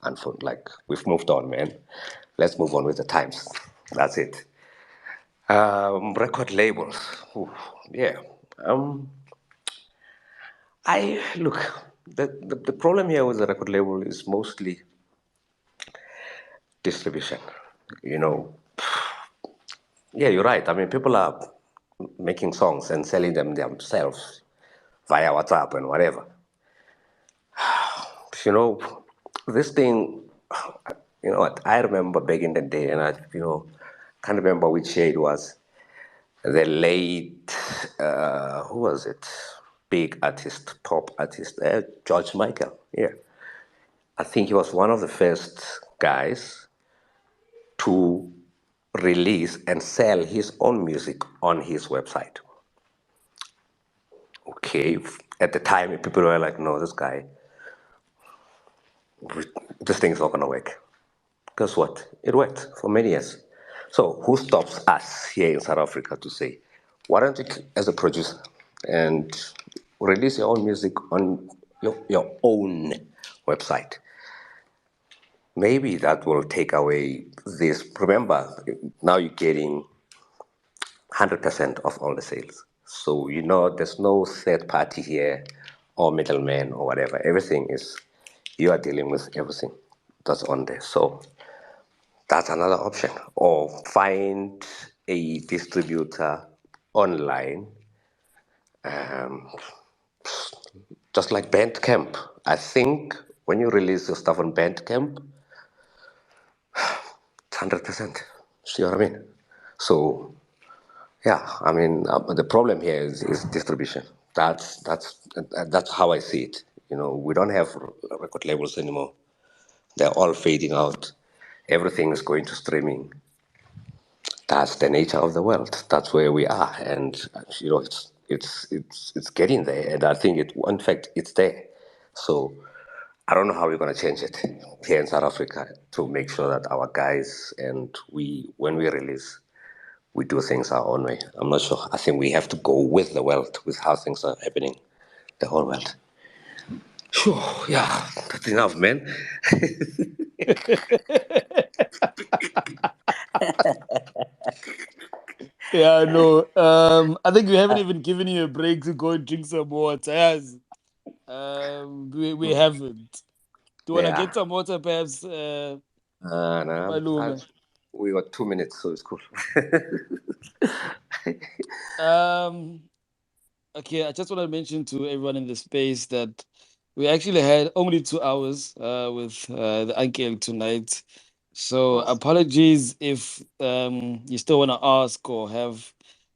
And for like, we've moved on, man. Let's move on with the times. That's it. Record labels. Ooh, yeah. I look. The problem here with the record label is mostly distribution. You know, yeah, you're right. I mean, people are making songs and selling them themselves via WhatsApp and whatever. You know, this thing, you know what, I remember back in the day, and can't remember which year it was. The late, who was it? Big artist, pop artist, George Michael. Yeah. I think he was one of the first guys to release and sell his own music on his website. Okay, at the time, people were like, no, this thing's not going to work. Guess what? It worked for many years. So who stops us here in South Africa to say, why don't you, as a producer, and release your own music on your own website? Maybe that will take away this. Remember, now you're getting 100% of all the sales. So, there's no third party here or middleman or whatever. Everything is, you are dealing with everything that's on there. So that's another option. Or find a distributor online, just like Bandcamp. I think when you release your stuff on Bandcamp, it's 100%. See what I mean? So, yeah, I mean, the problem here is distribution. That's how I see it. You know, we don't have record labels anymore. They're all fading out. Everything is going to streaming. That's the nature of the world. That's where we are, and you know, it's getting there. And I think in fact, it's there. So I don't know how we're going to change it here in South Africa to make sure that our guys and when we release, we do things our own way. I'm not sure. I think we have to go with the world, with how things are happening, the whole world. Sure, yeah, that's enough, man. Yeah, no. I think we haven't even given you a break to go and drink some water. Yes. We haven't. Do you want to Yeah, get some water, perhaps, no, Malume? we got 2 minutes, so it's cool. Um, okay, I just want to mention to everyone in the space that we actually had only 2 hours with the uncle tonight. So apologies if you still want to ask or have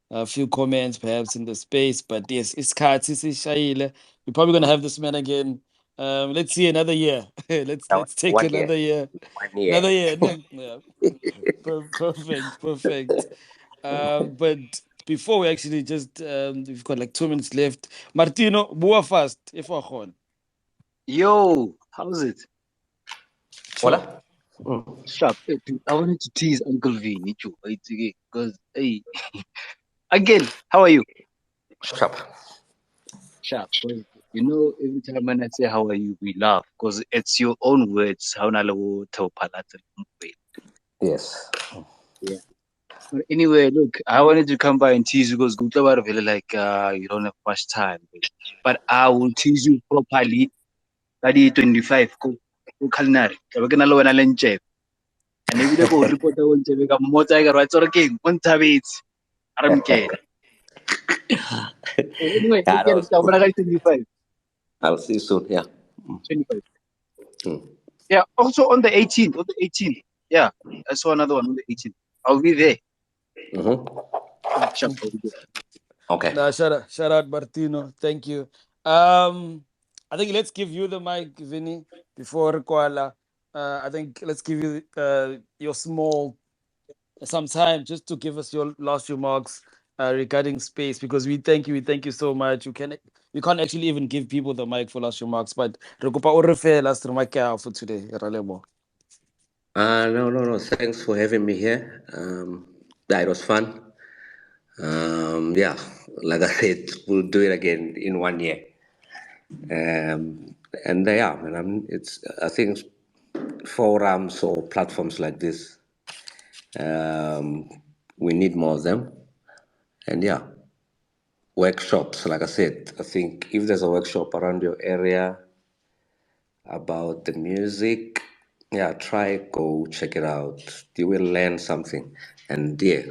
a few comments perhaps in the space. But yes, it's Kati Shaila. We're probably gonna have this man again. Let's see another year. let's take 1 year, another year. 1 year. Another year. No? Yeah. Perfect. Perfect. But before we actually just we've got like 2 minutes left. Martino, bua fast if we're on. Yo, how's it? Sure. Hola. Sharp. Hey, dude, I wanted to tease Uncle V, Nicho, because, hey, again, how are you? Sharp. Sharp. 'Cause, you know, every time when I say how are you, we laugh because it's your own words. How nalo palata. Yes. Yeah. But anyway, look, I wanted to come by and tease you because good about it, like you don't have much time. But I will tease you properly. That is 25 ko culinary. Sabi ka na lo na lang chef. And ebile ko report ko ntse ka mmotsa ka ra tsore ke o nthabetse. Ara mkele. Anyway, Yeah, that again, was ka cool. bona ka 25. I'll see you soon. Yeah. 25. Mm. Yeah, also on the 18th, Yeah, I saw another one on the 18th. I'll be there. Yeah, sharp. I'll be there. Okay. Nah, shout out, Martino. Thank you. I think let's give you the mic, Vinny, before Kuala. I think let's give you your some time just to give us your last remarks regarding space because we thank you so much. You can't actually even give people the mic for last remarks, but re kopa o re fe last remark ya hao for today. Re a leboha. No. Thanks for having me here. Yeah, it was fun. Yeah, like I said, we'll do it again in 1 year. And yeah, man, I think forums or platforms like this, we need more of them. And yeah, workshops, like I said, I think if there's a workshop around your area about the music, yeah, go check it out. You will learn something. And yeah,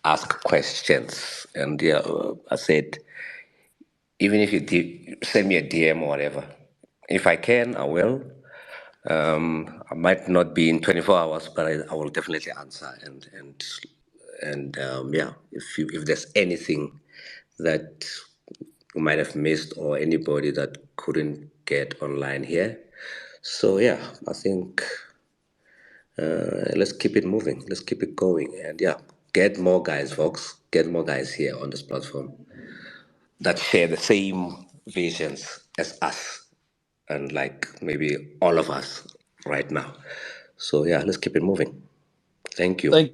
ask questions. And yeah, I said, even if you send me a DM or whatever, if I can, I will. I might not be in 24 hours, but I will definitely answer. And yeah, if there's anything that you might have missed or anybody that couldn't get online here, so yeah, I think let's keep it moving, let's keep it going, and yeah, get more guys, folks, get more guys here on this platform that share the same visions as us and like maybe all of us right now. So yeah, let's keep it moving. Thank you. Thank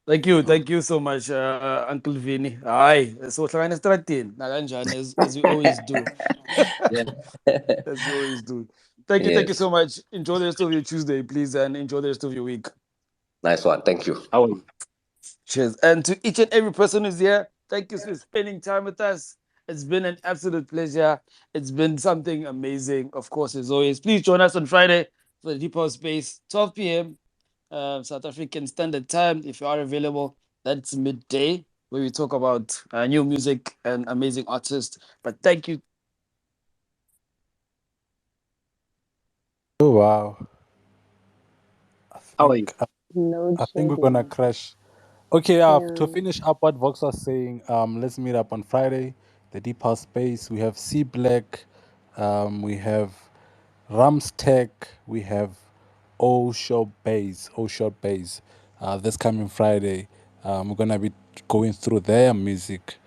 thank you so much, Uncle Vinny. Aye, so hlangana estradini nakanjani as we always do. Yeah. As we always do. Thank you Yes, so much. Enjoy the rest of your Tuesday, please, and enjoy the rest of your week. nice one. Thank you. How are you? Cheers. And to each and every person who's here, thank you for spending time with us. It's been an absolute pleasure. It's been something amazing, of course, as always. Please join us on Friday for the Deep House Space, 12 p.m. South African Standard Time. If you are available, that's midday, where we talk about new music and amazing artists. But thank you. Oh wow. I How are you? think Load I think we're gonna shedding. crash. Okay, to Yeah. finish up what Vox was saying, let's meet up on Friday, the Deep House Space. We have C Black, we have Ramstech, we have O Short Bass. This coming Friday, we're gonna be going through their music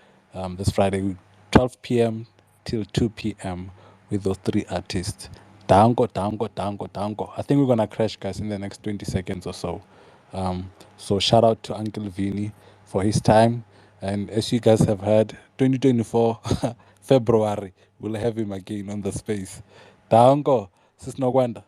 this Friday, 12 p.m. till 2 p.m. with those three artists. Dango, dango, dango, dango. I think we're gonna crash, guys, in the next 20 seconds or so. So shout out to Uncle Vinny for his time. And as you guys have heard, 2024 February, we'll have him again on the space. Dango, sis Nogwanda.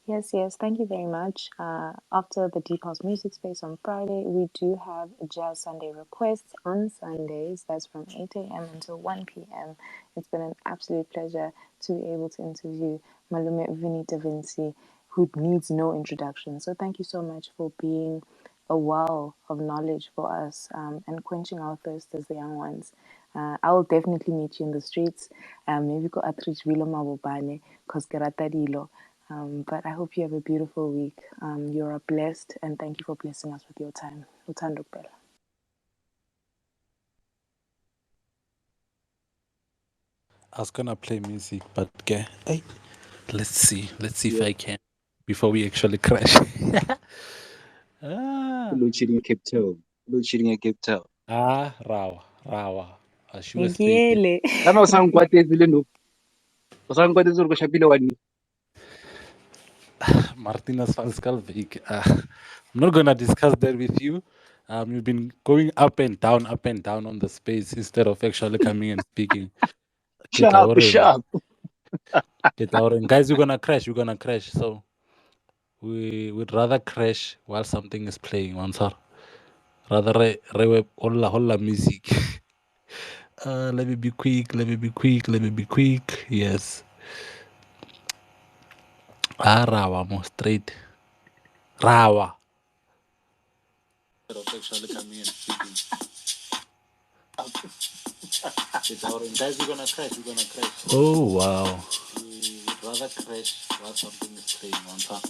Yes, yes. Thank you very much. After the Deep House Music Space on Friday, we do have Jazz Sunday requests on Sundays. That's from 8 a.m. until 1 p.m. It's been an absolute pleasure to be able to interview Malume Vinny Da Vinci, who needs no introduction. So thank you so much for being a well of knowledge for us and quenching our thirst as the young ones. I will definitely meet you in the streets. Maybe go Atteridgeville Mabopane because Dilo. But I hope you have a beautiful week. You are blessed, and thank you for blessing us with your time. Uthando kuphela. I was gonna play music, but okay. Hey, let's see if Yeah. I can before we actually crash. ah, Load shedding in Cape Town. Load shedding in Cape Town. rawa. She was straight. Ngiyele. Lana usangikwatezile no. Usangikwatezile ukuthi kushapile wani. Martinez van Skalvik. I'm not gonna discuss that with you. You've been going up and down on the space instead of actually coming and speaking. Get Sharp, our sharp. guys. We're gonna crash. We're gonna crash. So we would rather crash while something is playing. Answer. Rather holla music. Let me be quick. Let me be quick. Let me be quick. Yes. Rawa more straight. Rawa. Actually coming and speaking. Guys, we're gonna crash. We're gonna crash. Oh wow. We would rather crash while something is playing on top.